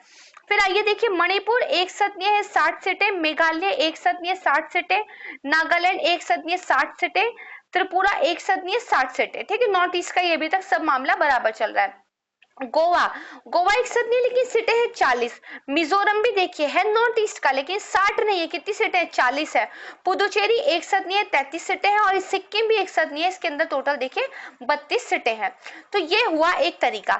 फिर आइए देखिए मणिपुर एक सदनीय है, 60 सीटें। मेघालय एक सदनीय 60 सीटें। नागालैंड एक सदनीय 60 सीटें। त्रिपुरा एक सदनीय 60 सीटें, ठीक है। नॉर्थ ईस्ट का ये अभी तक सब मामला बराबर चल रहा है। गोवा, गोवा एक सदनीय लेकिन सीटें हैं 40। मिजोरम भी देखिए है नॉर्थ ईस्ट का लेकिन 60 नहीं है, कितनी सीटें हैं, 40 है। पुदुचेरी एक सदनीय 33 सीटें हैं और सिक्किम भी एक सदनीय है, इसके अंदर टोटल देखिए 32 सीटें हैं। तो ये हुआ एक तरीका।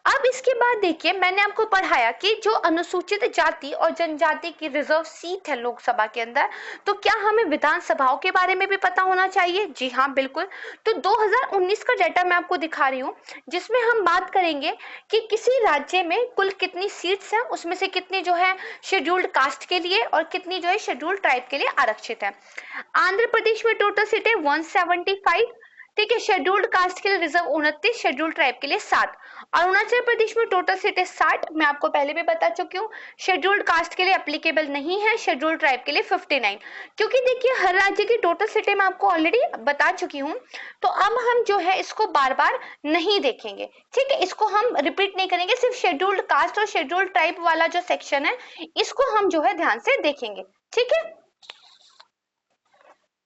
अब इसके बाद देखिए मैंने आपको पढ़ाया कि जो अनुसूचित जाति और जनजाति की रिजर्व सीट है लोकसभा के अंदर, तो क्या हमें विधानसभाओं के बारे में भी पता होना चाहिए? जी हाँ बिल्कुल। तो 2019 का डाटा मैं आपको दिखा रही हूँ, जिसमें हम बात करेंगे कि किसी राज्य में कुल कितनी सीट्स हैं, उसमें से कितनी जो है शेड्यूल्ड कास्ट के लिए और कितनी जो है शेड्यूल्ड ट्राइब के लिए आरक्षित है। आंध्र प्रदेश में टोटल सीटें 175, ठीक है। शेड्यूल्ड कास्ट के लिए रिजर्व 29, शेड्यूल्ड ट्राइब के लिए 7। अरुणाचल प्रदेश में टोटल सीटें 60, मैं आपको पहले भी बता चुकी हूँ। शेड्यूल्ड कास्ट के लिए एप्लीकेबल नहीं है, शेड्यूल्ड ट्राइब के लिए 59। क्योंकि देखिए हर राज्य की टोटल सीटें मैं आपको ऑलरेडी बता चुकी हूँ, तो अब हम जो है इसको बार बार नहीं देखेंगे, ठीक है। इसको हम रिपीट नहीं करेंगे, सिर्फ शेड्यूल्ड कास्ट और शेड्यूल्ड ट्राइब वाला जो सेक्शन है इसको हम जो है ध्यान से देखेंगे, ठीक है।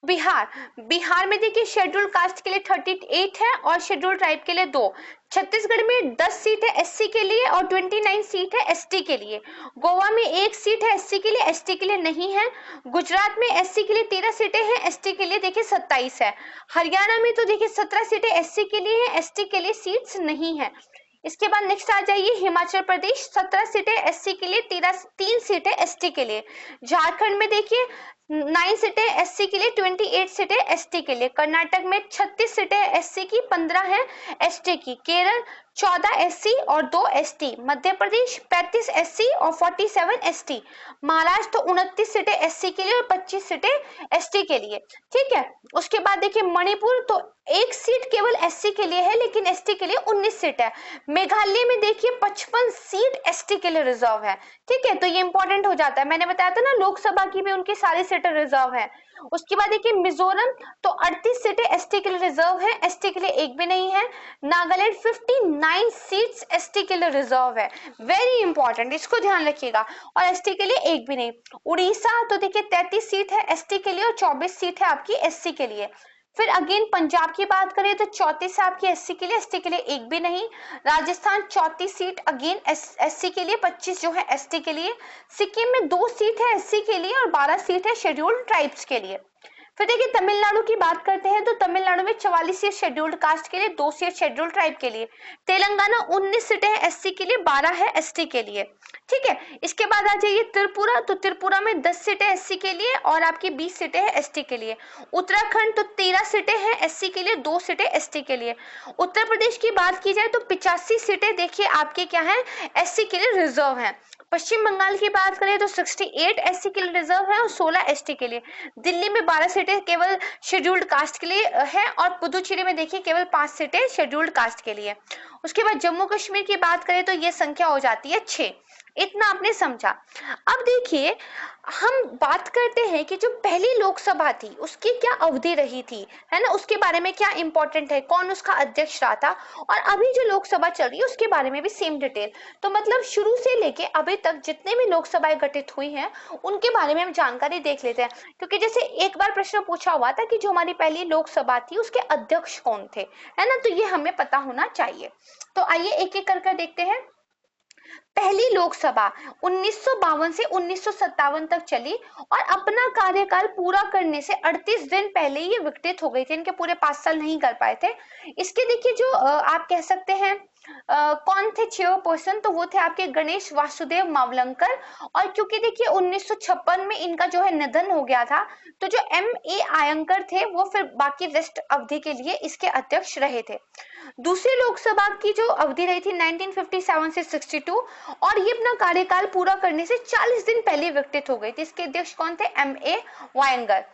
बिहार, बिहार में देखिए शेड्यूल्ड कास्ट के लिए 38 है और शेड्यूल्ड ट्राइब के लिए 2। छत्तीसगढ़ में 10 सीट है एससी के लिए और 29 सीट है एसटी के लिए। गोवा में 1 सीट है एससी के लिए, एसटी के लिए नहीं है। गुजरात में एससी के लिए 13 सीटें हैं, एसटी के लिए देखिए 27 है। हरियाणा में तो देखिए 17 सीटें एससी के लिए है, एसटी के लिए सीट्स नहीं है। इसके बाद नेक्स्ट आ जाइए हिमाचल प्रदेश, 17 सीटें एससी के लिए, 3 सीटें एसटी के लिए। झारखंड में देखिए 9 सीटें एससी के लिए, 28 सीटें एसटी के लिए। कर्नाटक में 36 सीटें एससी की, 15 है एसटी की। केरल 14 एससी और 2 एसटी। मध्य प्रदेश 35 एससी और 47 एसटी। महाराष्ट्र 29 सीटें एससी के लिए और 25 सीटें एसटी के लिए। ठीक है, उसके बाद देखिए मणिपुर तो 1 सीट केवल एससी के लिए है, लेकिन एसटी के लिए 19 सीट है। मेघालय में देखिए 55 सीट एसटी के लिए रिजर्व है। ठीक है, तो ये इंपॉर्टेंट हो जाता है। मैंने बताया था ना लोकसभा की भी उनकी सारी सीटें रिजर्व है। उसके बाद देखिए मिजोरम तो 38 सीटें एसटी के लिए रिजर्व है, एसटी के लिए एक भी नहीं है। नागालैंड 59 सीट्स एसटी के लिए रिजर्व है, वेरी इंपॉर्टेंट, इसको ध्यान रखिएगा। और एसटी के लिए एक भी नहीं। उड़ीसा तो देखिए 33 सीट है एसटी के लिए और 24 सीट है आपकी एससी के लिए। फिर अगेन पंजाब की बात करें तो 34 है आपकी एससी के लिए, एसटी के लिए एक भी नहीं। राजस्थान 34 सीट अगेन एससी के लिए, 25 जो है एसटी के लिए। सिक्किम में 2 सीट है एससी के लिए और 12 सीट है शेड्यूल्ड ट्राइब्स के लिए। फिर देखिए तमिलनाडु की बात करते हैं तो तमिलनाडु में 44 सीट शेड्यूल्ड कास्ट के लिए, 2 सीट शेड्यूल्ड ट्राइब के लिए। तेलंगाना 19 सीटें हैं एससी के लिए, 12 है एसटी के लिए। ठीक है, इसके बाद आ जाइए त्रिपुरा, तो त्रिपुरा में 10 सीटें एससी के लिए और आपकी 20 सीटें हैं एसटी के लिए। उत्तराखंड तो 13 सीटें हैं एससी के लिए, 2 सीटें एसटी के लिए। उत्तर प्रदेश की बात की जाए तो 85 सीटें देखिए आपके क्या है एससी के लिए रिजर्व है। पश्चिम बंगाल की बात करें तो 68 एससी के लिए रिजर्व है और 16 एसटी के लिए। दिल्ली में 12 सीटें केवल शेड्यूल्ड कास्ट के लिए है और पुदुचेरी में देखिए केवल 5 सीटें शेड्यूल्ड कास्ट के लिए। उसके बाद जम्मू कश्मीर की बात करें तो ये संख्या हो जाती है 6। इतना आपने समझा। अब देखिए हम बात करते हैं कि जो पहली लोकसभा थी उसकी क्या अवधि रही थी, है ना, उसके बारे में क्या इंपॉर्टेंट है, कौन उसका अध्यक्ष रहा था। और अभी जो लोकसभा चल रही है उसके बारे में भी सेम डिटेल। तो मतलब शुरू से लेके अभी तक जितने भी लोकसभाएं गठित हुई हैं उनके बारे में हम जानकारी देख लेते हैं। क्योंकि जैसे एक बार प्रश्न पूछा हुआ था कि जो हमारी पहली लोकसभा थी उसके अध्यक्ष कौन थे, है ना, तो ये हमें पता होना चाहिए। तो आइए एक एक करके देखते हैं। पहली लोकसभा 1952 से 1957 तक चली और अपना कार्यकाल पूरा करने से 38 दिन पहले ये विघटित हो गई थी, इनके पूरे 5 साल नहीं कर पाए थे। इसके देखिए जो आप कह सकते हैं कौन थे चेयरपर्सन, तो वो थे आपके गणेश वासुदेव मावलंकर। और क्योंकि देखिए 1956 में इनका जो है निधन हो गया था, तो जो M.A. आयंकर थे वो फिर बाकी रेस्ट अवधि के लिए इसके अध्यक्ष रहे थे। दूसरी लोकसभा की जो अवधि रही थी 1957 से 62 और ये अपना कार्यकाल पूरा करने से 40 दिन पहले विघटित हो गई थी। इसके अध्यक्ष कौन थे? M.A. वायंगर।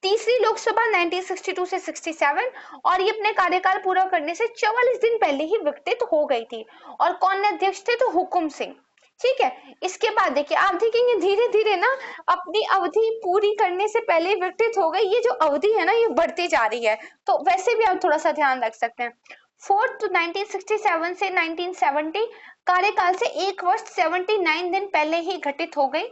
तीसरी लोकसभा 1962 से 67 और ये अपने कार्यकाल पूरा करने से 44 दिन पहले ही विघटित हो गई थी। और कौन अध्यक्ष थे? तो हुकुम सिंह। ठीक है, इसके बाद देखिए आप देखेंगे धीरे धीरे ना अपनी अवधि पूरी करने से पहले विघटित हो गई। ये जो अवधि है ना ये बढ़ती जा रही है, तो वैसे भी आप थोड़ा सा ध्यान रख सकते हैं। फोर्थ 1967 से 1970 कार्यकाल से 1 वर्ष 79 दिन पहले ही घटित हो गई।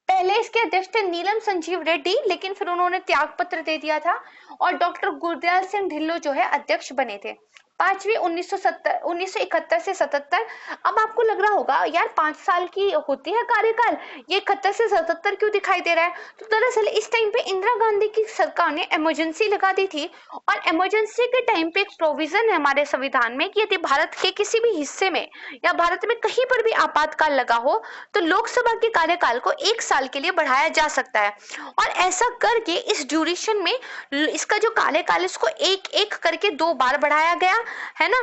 पहले इसके अध्यक्ष थे नीलम संजीव रेड्डी, लेकिन फिर उन्होंने त्याग पत्र दे दिया था और डॉक्टर गुरदयाल सिंह ढिल्लों जो है अध्यक्ष बने थे। पांचवी 1971 से 77। अब आपको लग रहा होगा यार 5 साल की होती है कार्यकाल, ये 71 से 77 क्यों दिखाई दे रहा है? तो दरअसल इस टाइम पे इंदिरा गांधी की सरकार ने इमरजेंसी लगा दी थी और इमरजेंसी के टाइम पे एक प्रोविजन है हमारे संविधान में कि यदि भारत के किसी भी हिस्से में या भारत में कहीं पर भी आपातकाल लगा हो तो लोकसभा के कार्यकाल को 1 साल के लिए बढ़ाया जा सकता है। और ऐसा करके इस ड्यूरेशन में इसका जो कार्यकाल इसको एक करके 2 बार बढ़ाया गया, है ना।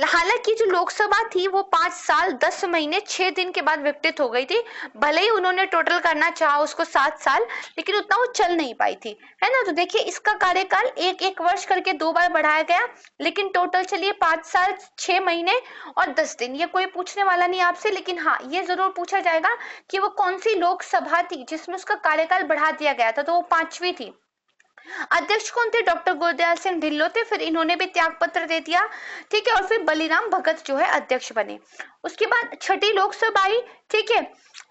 हालांकि जो लोकसभा थी वो 5 साल 10 महीने 6 दिन के बाद विघटित हो गई थी। भले ही उन्होंने टोटल करना चाहा उसको 7 साल, लेकिन उतना वो चल नहीं पाई थी, है ना। तो देखिए इसका कार्यकाल एक वर्ष करके 2 बार बढ़ाया गया, लेकिन टोटल चलिए 5 साल 6 महीने और 10 दिन। ये कोई पूछने वाला नहीं आपसे, लेकिन हाँ ये जरूर पूछा जाएगा कि वो कौन सी लोकसभा थी जिसमें उसका कार्यकाल बढ़ा दिया गया था, तो वो 5वीं थी। अध्यक्ष कौन थे? डॉक्टर गुरदयाल सिंह ढिल्लों थे, फिर इन्होंने भी त्याग पत्र दे दिया। ठीक है, और फिर बलीराम भगत जो है अध्यक्ष बने। उसके बाद छठी लोकसभा आई, ठीक है,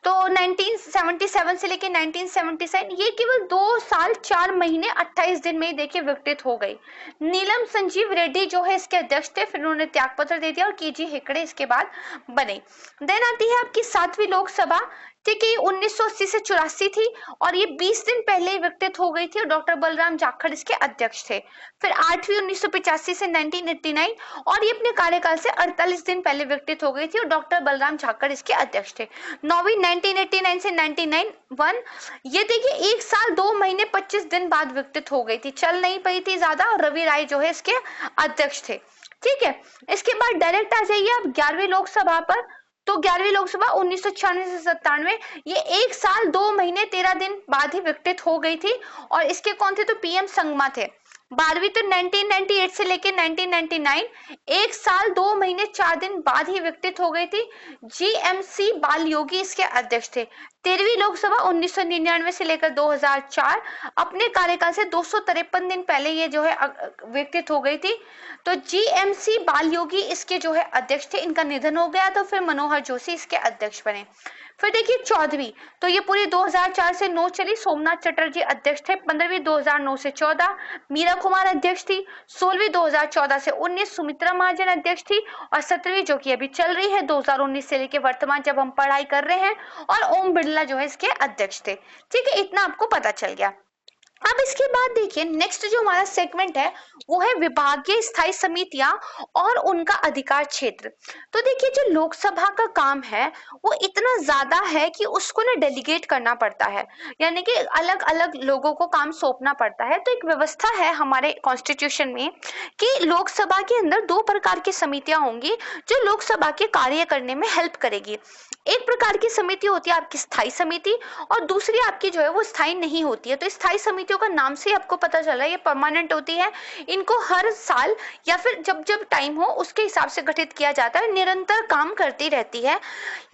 तो 1977 से लेके 1977 ये केवल 2 साल 4 महीने 28 दिन में ही देखिए विघटित हो गई। नीलम संजीव रेड्डी जो है इसके अध्यक्ष थे, फिर उन्होंने त्याग पत्र दे दिया और KG हेगड़े इसके बाद बने। देन आती है आपकी 7वीं लोकसभा। ठीक है, ये 1980 से 84 थी और ये 20 दिन पहले विकसित हो गई थी और डॉक्टर बलराम जाखड़ इसके अध्यक्ष थे। फिर 8वीं 1985 से 1989 और ये अपने कार्यकाल से 48 दिन पहले विकसित हो गई थी और डॉक्टर बलराम जाखड़ इसके अध्यक्ष थे। 9वीं 1989 से 1991 ये देखिए 1 साल 2 महीने 25 दिन बाद विकसित हो गई थी, चल नहीं पाई थी ज्यादा और रवि राय जो है इसके अध्यक्ष थे। ठीक है, इसके बाद डायरेक्ट आ जाइए आप 11वीं लोकसभा पर। तो 11वीं लोकसभा 1996 से 97 ये 1 साल 2 महीने 13 दिन बाद ही विकसित हो गई थी और इसके कौन थे, तो पीएम संगमा थे। 12वीं तो 1998 से लेकर 1999 1 साल 2 महीने 4 दिन बाद ही विकसित हो गई थी। जीएमसी बाल योगी इसके अध्यक्ष थे। 13वीं लोकसभा 1999 से लेकर 2004 अपने कार्यकाल से 253 दिन पहले ये जो है विकसित हो गई थी। तो जीएमसी बाल योगी इसके जो है अध्यक्ष थे, इनका निधन हो गया तो फिर मनोहर जोशी इसके अध्यक्ष बने। फिर देखिए 14वीं, तो ये पूरी 2004 से 9 चली, सोमनाथ चटर्जी अध्यक्ष थे। 15वीं 2009 से 14 मीरा कुमार अध्यक्ष थी। 16वीं 2014 से 19 सुमित्रा महाजन अध्यक्ष थी और 17वीं जो कि अभी चल रही है 2019 से लेकर वर्तमान जब हम पढ़ाई कर रहे हैं, और ओम बिरला जो है इसके अध्यक्ष थे। ठीक है, इतना आपको पता चल गया। अब इसके बाद देखिए नेक्स्ट जो हमारा सेगमेंट है वो है विभागीय स्थायी समितियां और उनका अधिकार क्षेत्र। तो देखिए जो लोकसभा का काम है वो इतना ज्यादा है कि उसको ना डेलीगेट करना पड़ता है, यानी कि अलग अलग लोगों को काम सौंपना पड़ता है। तो एक व्यवस्था है हमारे कॉन्स्टिट्यूशन में कि लोकसभा के अंदर 2 प्रकार की समितियां होंगी जो लोकसभा के कार्य करने में हेल्प करेगी। एक प्रकार की समिति होती है आपकी स्थायी समिति और दूसरी आपकी जो है वो स्थायी नहीं होती है। तो स्थायी समितियों का नाम से आपको पता चला ये परमानेंट होती है, इनको हर साल या फिर जब जब टाइम हो उसके हिसाब से गठित किया जाता है, निरंतर काम करती रहती है।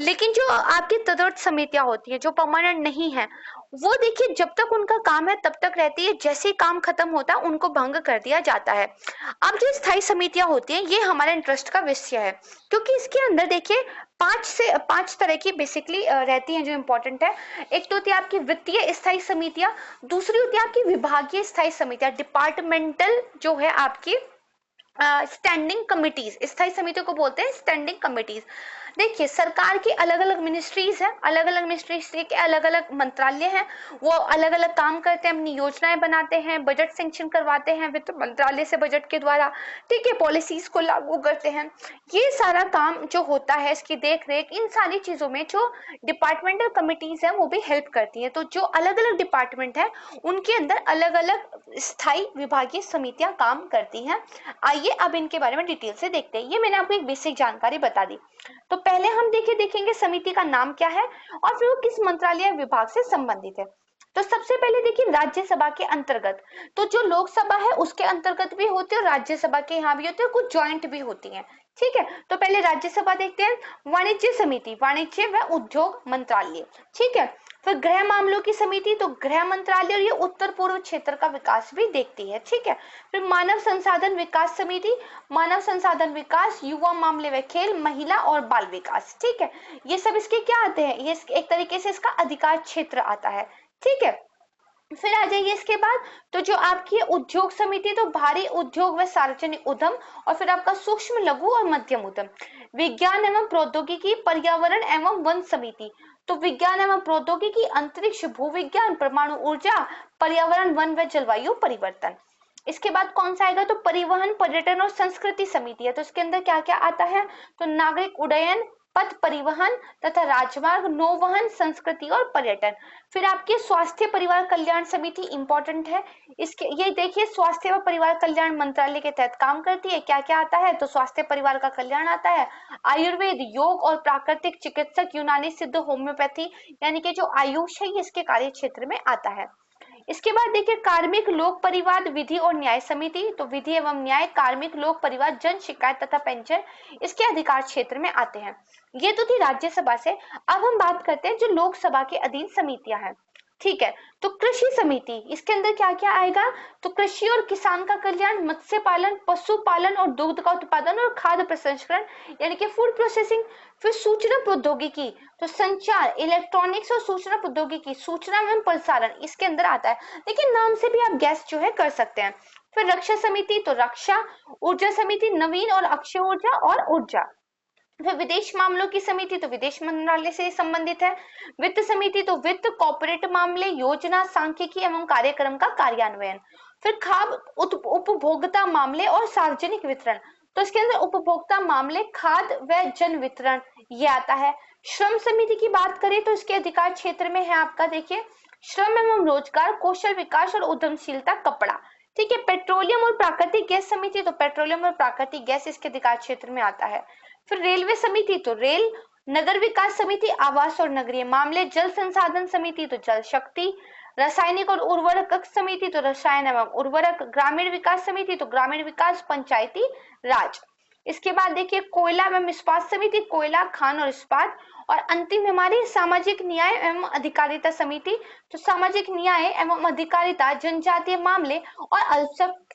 लेकिन जो आपकी तदर्थ समितियां होती है जो परमानेंट नहीं है, वो देखिए जब तक उनका काम है तब तक रहती है, जैसे ही काम खत्म होता है उनको भंग कर दिया जाता है। अब जो स्थायी समितियां होती हैं ये हमारे इंटरेस्ट का विषय है, क्योंकि इसके अंदर देखिए 5 तरह की बेसिकली रहती हैं जो इंपॉर्टेंट है। एक तो होती है आपकी वित्तीय स्थायी समितियां, दूसरी होती है आपकी विभागीय स्थायी समितियां, डिपार्टमेंटल जो है आपकी स्टैंडिंग कमिटीज, स्थायी समितियों को बोलते हैं स्टैंडिंग कमिटीज। देखिए सरकार की अलग अलग मिनिस्ट्रीज हैं, अलग अलग मिनिस्ट्रीज के अलग अलग मंत्रालय हैं, वो अलग अलग काम करते हैं, अपनी योजनाएं बनाते हैं, बजट सैंक्शन करवाते हैं वित्त मंत्रालय से बजट के द्वारा। ठीक है, पॉलिसीज को लागू करते हैं। ये सारा काम जो होता है इसकी देख रेख इन सारी चीजों में जो डिपार्टमेंटल कमिटीज है वो भी हेल्प करती है। तो जो अलग अलग डिपार्टमेंट है उनके अंदर अलग अलग स्थायी विभागीय समितियां काम करती हैं। आइए अब इनके बारे में डिटेल से देखते हैं। ये मैंने आपको एक बेसिक जानकारी बता दी। तो पहले हम देखेंगे समिति का नाम क्या है और फिर वो किस मंत्रालय विभाग से संबंधित है। तो सबसे पहले देखिए राज्यसभा के अंतर्गत, तो जो लोकसभा है उसके अंतर्गत भी होते हैं और राज्यसभा के यहाँ भी होते हैं, कुछ ज्वाइंट भी होती हैं। ठीक है, तो पहले राज्यसभा देखते हैं। वाणिज्य समिति, वाणिज्य व उद्योग मंत्रालय। ठीक है, फिर गृह मामलों की समिति, तो गृह मंत्रालय और ये उत्तर पूर्व क्षेत्र का विकास भी देखती है। ठीक है, फिर मानव संसाधन विकास समिति, मानव संसाधन विकास, युवा मामले व खेल, महिला और बाल विकास। ठीक है, ये सब इसके क्या आते हैं, ये एक तरीके से इसका अधिकार क्षेत्र आता है। ठीक है, फिर आ जाइए इसके बाद, तो जो आपकी उद्योग समिति, तो भारी उद्योग व सार्वजनिक उद्यम, और फिर आपका सूक्ष्म लघु और मध्यम उद्यम। विज्ञान एवं प्रौद्योगिकी, पर्यावरण एवं वन समिति, तो विज्ञान एवं प्रौद्योगिकी, अंतरिक्ष, भूविज्ञान, परमाणु ऊर्जा, पर्यावरण, वन व जलवायु परिवर्तन। इसके बाद कौन सा आएगा, तो परिवहन, पर्यटन और संस्कृति समिति है। तो इसके अंदर क्या क्या आता है, तो नागरिक उड्डयन, पथ परिवहन तथा राजमार्ग, नौवहन, संस्कृति और पर्यटन। फिर आपके स्वास्थ्य परिवार कल्याण समिति इंपॉर्टेंट है। इसके ये देखिए स्वास्थ्य व परिवार कल्याण मंत्रालय के तहत काम करती है। क्या क्या आता है, तो स्वास्थ्य परिवार का कल्याण आता है, आयुर्वेद, योग और प्राकृतिक चिकित्सक, यूनानी सिद्ध, होम्योपैथी, यानी कि जो आयुष है ये इसके कार्य क्षेत्र में आता है। इसके बाद देखिए कार्मिक लोक परिवाद, विधि और न्याय समिति, तो विधि एवं न्याय, कार्मिक लोक परिवाद, जन शिकायत तथा पेंशन इसके अधिकार क्षेत्र में आते हैं। ये तो थी राज्यसभा से। अब हम बात करते हैं जो लोकसभा के अधीन समितियां हैं। ठीक है, तो कृषि समिति, इसके अंदर क्या क्या आएगा, तो कृषि और किसान का कल्याण, मत्स्य पालन, पशुपालन और दुग्ध का उत्पादन और खाद्य प्रसंस्करण यानी कि फूड प्रोसेसिंग। फिर सूचना प्रौद्योगिकी, तो संचार, इलेक्ट्रॉनिक्स और सूचना प्रौद्योगिकी, सूचना एवं प्रसारण इसके अंदर आता है, लेकिन नाम से भी आप गैस जो है कर सकते हैं। फिर रक्षा समिति, तो रक्षा, ऊर्जा समिति, नवीन और अक्षय ऊर्जा और ऊर्जा। फिर विदेश मामलों की समिति तो विदेश मंत्रालय से संबंधित है। वित्त समिति तो वित्त, कॉर्पोरेट मामले, योजना, सांख्यिकी एवं कार्यक्रम का कार्यान्वयन। फिर खाद्य उपभोक्ता मामले और सार्वजनिक वितरण, तो इसके अंदर उपभोक्ता मामले, खाद्य व जन वितरण ये आता है। श्रम समिति की बात करें तो इसके अधिकार क्षेत्र में है आपका, देखिए, श्रम एवं रोजगार, कौशल विकास और उद्यमशीलता, कपड़ा। ठीक है। पेट्रोलियम और प्राकृतिक गैस समिति तो पेट्रोलियम और प्राकृतिक गैस इसके अधिकार क्षेत्र में आता है। फिर रेलवे समिति तो रेल, नगर विकास समिति आवास और नगरीय मामले, जल संसाधन समिति तो जल शक्ति, रासायनिक और उर्वरक समिति तो रसायन एवं उर्वरक, ग्रामीण विकास समिति तो ग्रामीण विकास पंचायती राज। इसके बाद देखिए कोयला एवं इस्पात समिति, कोयला, खान और इस्पात। और अंतिम हमारी सामाजिक न्याय एवं अधिकारिता समिति, तो सामाजिक न्याय एवं अधिकारिता, जनजातीय मामले और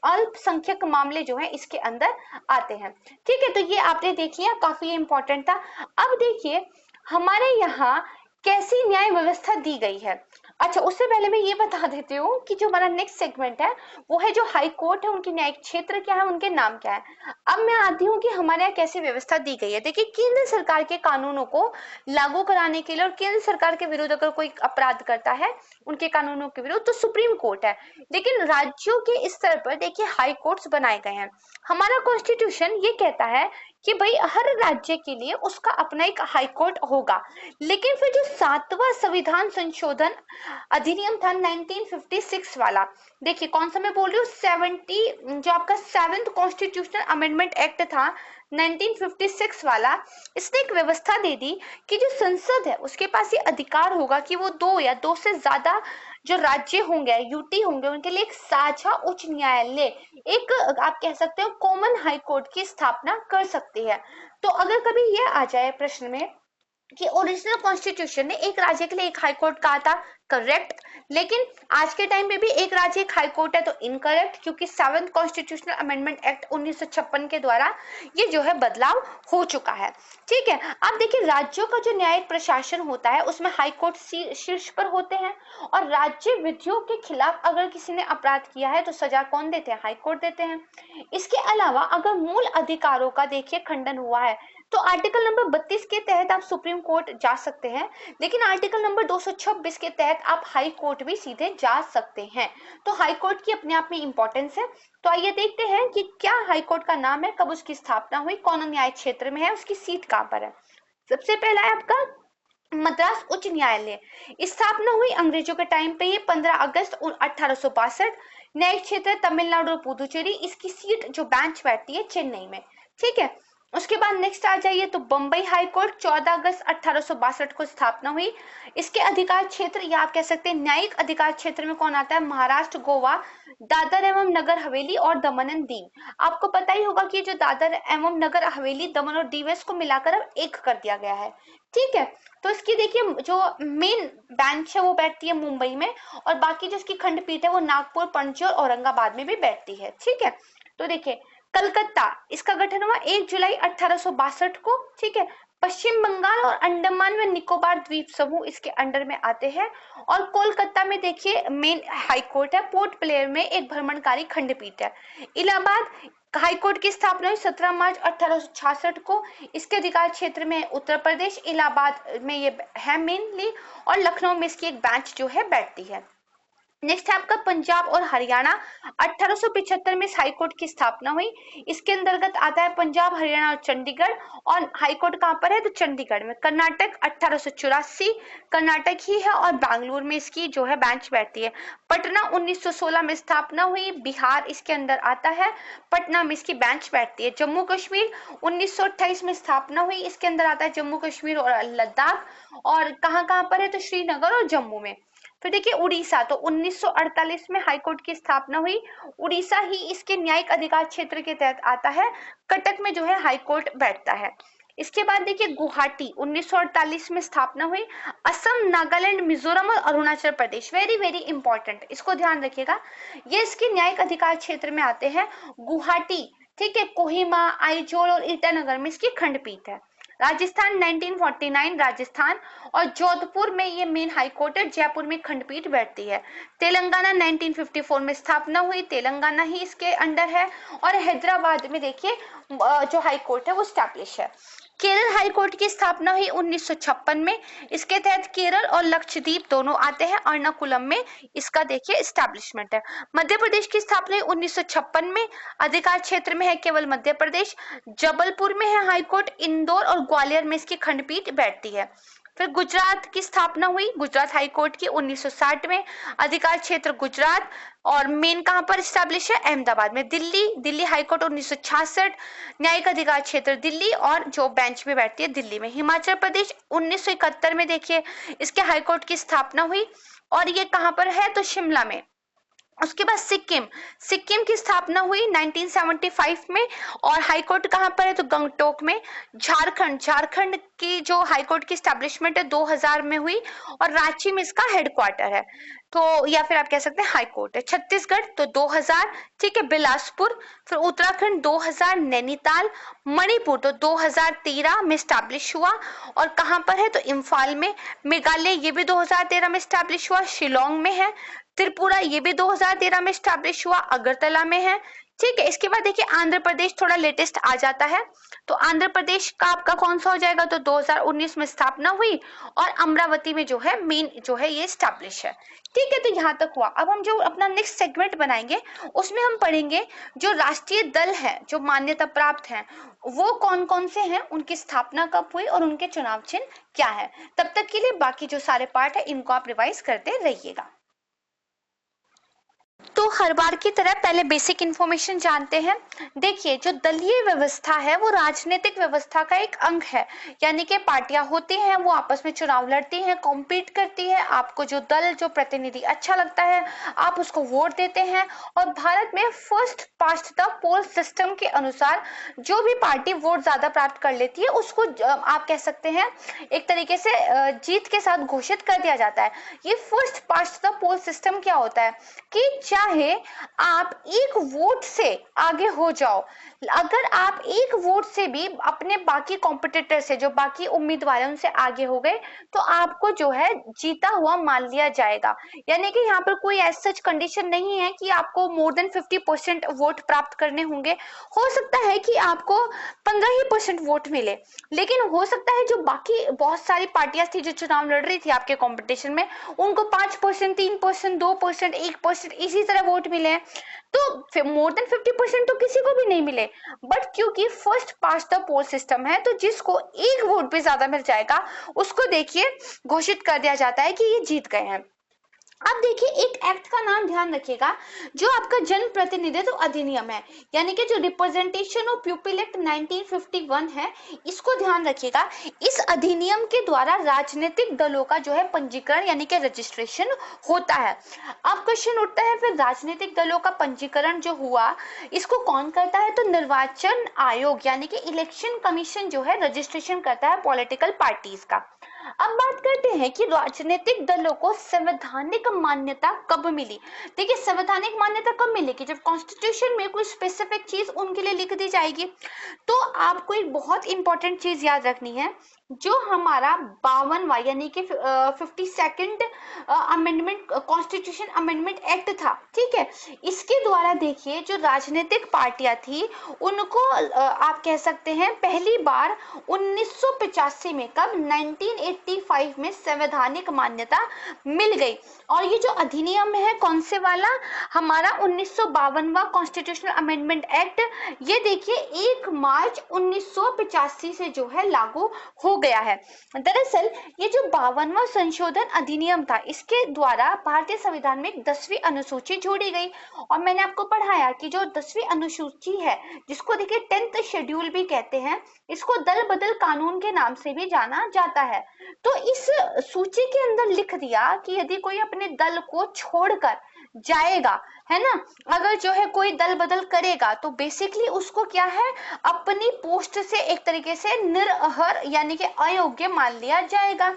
अल्पसंख्यक मामले जो है इसके अंदर आते हैं। ठीक है, तो ये आपने देख लिया, काफी इंपॉर्टेंट था। अब देखिए हमारे यहाँ कैसी न्याय व्यवस्था दी गई है। अच्छा, उससे पहले मैं ये बता देती हूँ कि जो हमारा नेक्स्ट सेगमेंट है वो है जो हाई कोर्ट है, उनके न्यायिक क्षेत्र क्या है, उनके नाम क्या है। अब मैं आती हूँ कि हमारे यहाँ कैसी व्यवस्था दी गई है। देखिए, केंद्र सरकार के कानूनों को लागू कराने के लिए और केंद्र सरकार के विरुद्ध अगर कोई अपराध करता है उनके कानूनों के विरुद्ध तो सुप्रीम कोर्ट है, लेकिन राज्यों के स्तर पर देखिए हाई कोर्ट्स बनाए गए हैं। हमारा कॉन्स्टिट्यूशन ये कहता है कि भाई हर राज्य के लिए उसका अपना एक हाई कोर्ट होगा, लेकिन फिर जो 7वां संविधान संशोधन अधिनियम था 1956 वाला, देखिए कौन सा मैं बोल रही हूँ, 70 जो आपका 7th कॉन्स्टिट्यूशनल अमेंडमेंट एक्ट था 1956 वाला, इसने एक व्यवस्था दे दी कि जो संसद है उसके पास ये अधिकार होगा कि वो 2 या 2 से ज्यादा जो राज्य होंगे, यूटी होंगे, उनके लिए एक साझा उच्च न्यायालय, एक आप कह सकते हो कॉमन हाई कोर्ट की स्थापना कर सकती है। तो अगर कभी ये आ जाए प्रश्न में कि ओरिजिनल कॉन्स्टिट्यूशन ने एक राज्य के लिए एक हाई कोर्ट कहा था, करेक्ट, लेकिन आज के टाइम पे भी एक राज्य एक हाई कोर्ट है, तो इनकरेक्ट, क्योंकि 7th कॉन्स्टिट्यूशनल अमेंडमेंट एक्ट 1956 के द्वारा ये जो है बदलाव हो चुका है। ठीक है। अब देखिए राज्यों का जो न्यायिक प्रशासन होता है उसमें हाई कोर्ट शीर्ष पर होते हैं, और राज्य विधियों के खिलाफ अगर किसी ने अपराध किया है तो सजा कौन देते हैं, हाई कोर्ट देते हैं। इसके अलावा अगर मूल अधिकारों का देखिए खंडन हुआ है तो आर्टिकल नंबर 32 के तहत आप सुप्रीम कोर्ट जा सकते हैं, लेकिन आर्टिकल नंबर 226 के तहत आप हाई कोर्ट भी सीधे जा सकते हैं। तो हाई कोर्ट की अपने आप में इंपॉर्टेंस है। तो आइए देखते हैं कि क्या हाई कोर्ट का नाम है, कब उसकी स्थापना हुई, कौन न्याय क्षेत्र में है, उसकी सीट कहाँ पर है। सबसे पहला है आपका मद्रास उच्च न्यायालय, स्थापना हुई अंग्रेजों के टाइम पे, ये 15 अगस्त 1862। न्यायिक क्षेत्र तमिलनाडु और पुदुचेरी, इसकी सीट जो बेंच बैठती है चेन्नई में। ठीक है। उसके बाद नेक्स्ट आ जाइए तो बम्बई हाई कोर्ट 14 अगस्त 1862 को स्थापना हुई। इसके अधिकार क्षेत्र या आप कह सकते हैं न्यायिक अधिकार क्षेत्र में कौन आता है, महाराष्ट्र, गोवा, दादर एवं नगर हवेली और दमन एंड दीव। आपको पता ही होगा कि जो दादर एवं नगर हवेली, दमन और दीव को मिलाकर अब एक कर दिया गया है। ठीक है। तो इसकी देखिए जो मेन बेंच है वो बैठती है मुंबई में, और बाकी जो इसकी खंडपीठ है वो नागपुर, पणजी और औरंगाबाद में भी बैठती है। ठीक है। तो देखिए कलकत्ता, इसका गठन हुआ 1 जुलाई 1862 को। ठीक है। पश्चिम बंगाल और अंडमान व निकोबार द्वीप समूह इसके अंडर में आते हैं। और कोलकाता में देखिए मेन हाई कोर्ट है, पोर्ट ब्लेयर में एक भ्रमणकारी खंडपीठ है। इलाहाबाद हाई कोर्ट की स्थापना हुई 17 मार्च 1866 को। इसके अधिकार क्षेत्र में उत्तर प्रदेश, इलाहाबाद में ये है मेनली, और लखनऊ में इसकी एक बेंच जो है बैठती है। नेक्स्ट है आपका पंजाब और हरियाणा, 1875 में इस हाई कोर्ट की स्थापना हुई। इसके अंतर्गत आता है पंजाब, हरियाणा और चंडीगढ़, और हाई कोर्ट कहाँ पर है तो चंडीगढ़ में। कर्नाटक 1884, कर्नाटक ही है, और बैंगलोर में इसकी जो है बेंच बैठती है। पटना 1916 में स्थापना हुई, बिहार इसके अंदर आता है, पटना में इसकी बेंच बैठती है। जम्मू कश्मीर 1928 में स्थापना हुई, इसके अंदर आता है जम्मू कश्मीर और लद्दाख, और कहाँ पर है तो श्रीनगर और जम्मू में। फिर देखिए उड़ीसा, तो 1948 में हाईकोर्ट की स्थापना हुई, उड़ीसा ही इसके न्यायिक अधिकार क्षेत्र के तहत आता है, कटक में जो है हाईकोर्ट बैठता है। इसके बाद देखिए गुवाहाटी 1948 में स्थापना हुई, असम, नागालैंड, मिजोरम और Arunachal Pradesh, very very important, इसको ध्यान रखिएगा, ये इसके न्यायिक अधिकार क्षेत्र में आते हैं। गुवाहाटी, ठीक है, कोहिमा, आइजोल और ईटानगर में इसकी खंडपीठ है। राजस्थान 1949 राजस्थान, और जोधपुर में ये मेन हाईकोर्ट है, जयपुर में खंडपीठ बैठती है। तेलंगाना 1954 में स्थापना हुई, तेलंगाना ही इसके अंडर है, और हैदराबाद में देखिए जो हाईकोर्ट है वो स्टैब्लिश है। केरल हाई कोर्ट की स्थापना हुई 1956 में। इसके तहत केरल और लक्षद्वीप दोनों आते हैं। एर्नाकुलम में इसका देखिए एस्टैब्लिशमेंट है। मध्य प्रदेश की स्थापना हुई 1956 में। अधिकार क्षेत्र में है केवल मध्य प्रदेश। जबलपुर में है हाई कोर्ट। इंदौर और ग्वालियर में इसकी खंडपीठ बैठती है। फिर गुजरात की स्थापना हुई गुजरात हाई कोर्ट की 1960 में। अधिकार क्षेत्र गुजरात और मेन कहां पर स्टैब्लिश है? अहमदाबाद में। Delhi high court 1966। न्यायिक अधिकार क्षेत्र दिल्ली और जो बेंच में बैठती है दिल्ली में। हिमाचल प्रदेश 1971 में देखिए इसके हाई कोर्ट की स्थापना हुई और ये कहां पर है? तो शिमला में। उसके बाद सिक्किम की स्थापना हुई 1975 में और हाई कोर्ट कहां पर है? तो गंगटोक में। झारखंड की जो हाई कोर्ट की स्टैब्लिशमेंट है 2000 में हुई और रांची में इसका हेडक्वार्टर है। तो या फिर आप कह सकते हैं हाई कोर्ट है। छत्तीसगढ़ तो 2000, ठीक है, बिलासपुर। फिर उत्तराखंड 2000 नैनीताल। मणिपुर तो 2013 में स्टैब्लिश हुआ और कहां पर है? तो इम्फाल में। मेघालय ये भी 2013 में स्टैब्लिश हुआ, शिलोंग में है। त्रिपुरा ये भी 2013 में स्टैब्लिश हुआ, अगरतला में है। ठीक है, इसके बाद देखिए आंध्र प्रदेश थोड़ा लेटेस्ट आ जाता है। तो आंध्र प्रदेश का आपका कौन सा हो जाएगा? तो 2019 में स्थापना हुई और अमरावती में जो है मेन जो है ये स्टैब्लिश है। ठीक है, तो यहाँ तक हुआ। अब हम जो अपना नेक्स्ट सेगमेंट बनाएंगे उसमें हम पढ़ेंगे जो राष्ट्रीय दल है जो मान्यता प्राप्त हैं वो कौन कौन से हैं, उनकी स्थापना कब हुई और उनके चुनाव चिन्ह क्या है। तब तक के लिए बाकी जो सारे पार्ट है इनको आप रिवाइज करते रहिएगा। तो हर बार की तरह पहले बेसिक इंफॉर्मेशन जानते हैं। देखिए जो दलीय व्यवस्था है वो राजनीतिक व्यवस्था का एक अंग है, यानी कि पार्टियां होती हैं वो आपस में चुनाव लड़ती हैं, कॉम्पीट करती है। आपको जो दल जो प्रतिनिधि अच्छा लगता है आप उसको वोट देते हैं और भारत में first past the poll system के अनुसार जो भी पार्टी वोट ज्यादा प्राप्त कर लेती है उसको आप कह सकते हैं एक तरीके से जीत के साथ घोषित कर दिया जाता है। ये first past the poll system क्या होता है कि चाहे आप एक वोट से आगे हो जाओ, अगर आप एक वोट से भी अपने बाकी कॉम्पिटिटर से जो बाकी उम्मीदवार हैं उनसे आगे हो गए तो आपको जो है जीता हुआ मान लिया जाएगा। यानी कि यहाँ पर कोई ऐसा सच कंडीशन नहीं है कि आपको मोर देन 50% वोट प्राप्त करने होंगे। हो सकता है कि आपको 15% वोट मिले, लेकिन हो सकता है जो बाकी बहुत सारी पार्टियां थी जो चुनाव लड़ रही थी आपके कंपटीशन में उनको 5%, 3%, 2%, 1% इसी तरह वोट मिले हैं। तो मोर देन 50% तो किसी को भी नहीं मिले, बट क्योंकि first past the poll system है तो जिसको एक वोट भी ज्यादा मिल जाएगा उसको देखिए घोषित कर दिया जाता है कि ये जीत गए हैं। अब देखिए एक एक्ट का नाम ध्यान रखिएगा जो आपका जन प्रतिनिधित्व अधिनियम है, यानी कि जो रिप्रेजेंटेशन ऑफ पीपल एक्ट 1951 है, इसको ध्यान रखिएगा। इस अधिनियम के द्वारा राजनीतिक दलों का जो है पंजीकरण यानी कि रजिस्ट्रेशन होता है। अब क्वेश्चन उठता है फिर राजनीतिक दलों का पंजीकरण जो हुआ इसको कौन करता है? तो निर्वाचन आयोग यानी कि इलेक्शन कमीशन जो है रजिस्ट्रेशन करता है पॉलिटिकल पार्टीज का। अब बात करते हैं कि राजनीतिक दलों को संवैधानिक मान्यता कब मिली। देखिए संवैधानिक मान्यता कब मिलेगी? जब कॉन्स्टिट्यूशन में कोई स्पेसिफिक चीज उनके लिए लिख दी जाएगी। तो आपको एक बहुत इंपॉर्टेंट चीज याद रखनी है, जो हमारा 52वां यानी कि 52nd amendment constitution amendment act था, ठीक है, इसके द्वारा देखिए जो राजनीतिक पार्टियां थी उनको आप कह सकते हैं पहली बार 1985 में, कब? 1985 में संवैधानिक मान्यता मिल गई। और ये जो अधिनियम है कौन से वाला? हमारा 1952वां कॉन्स्टिट्यूशनल अमेंडमेंट एक्ट, ये देखिए 1 मार्च 1985 से जो है लागू हो गया है। दरअसल ये जो 52वां संशोधन अधिनियम था इसके द्वारा भारतीय संविधान में एक 10वीं अनुसूची जोड़ी गई और मैंने आपको पढ़ाया कि जो 10वीं अनुसूची है जिसको देखिए 10th शेड्यूल भी कहते हैं, इसको दल बदल कानून के नाम से भी जाना जाता है। तो इस सूची के अंदर लिख दिया कि यदि कोई अपने दल को छोड़कर जाएगा, है ना, अगर जो है कोई दल बदल करेगा तो बेसिकली उसको क्या है, अपनी पोस्ट से एक तरीके से निरर्हर यानी कि अयोग्य मान लिया जाएगा।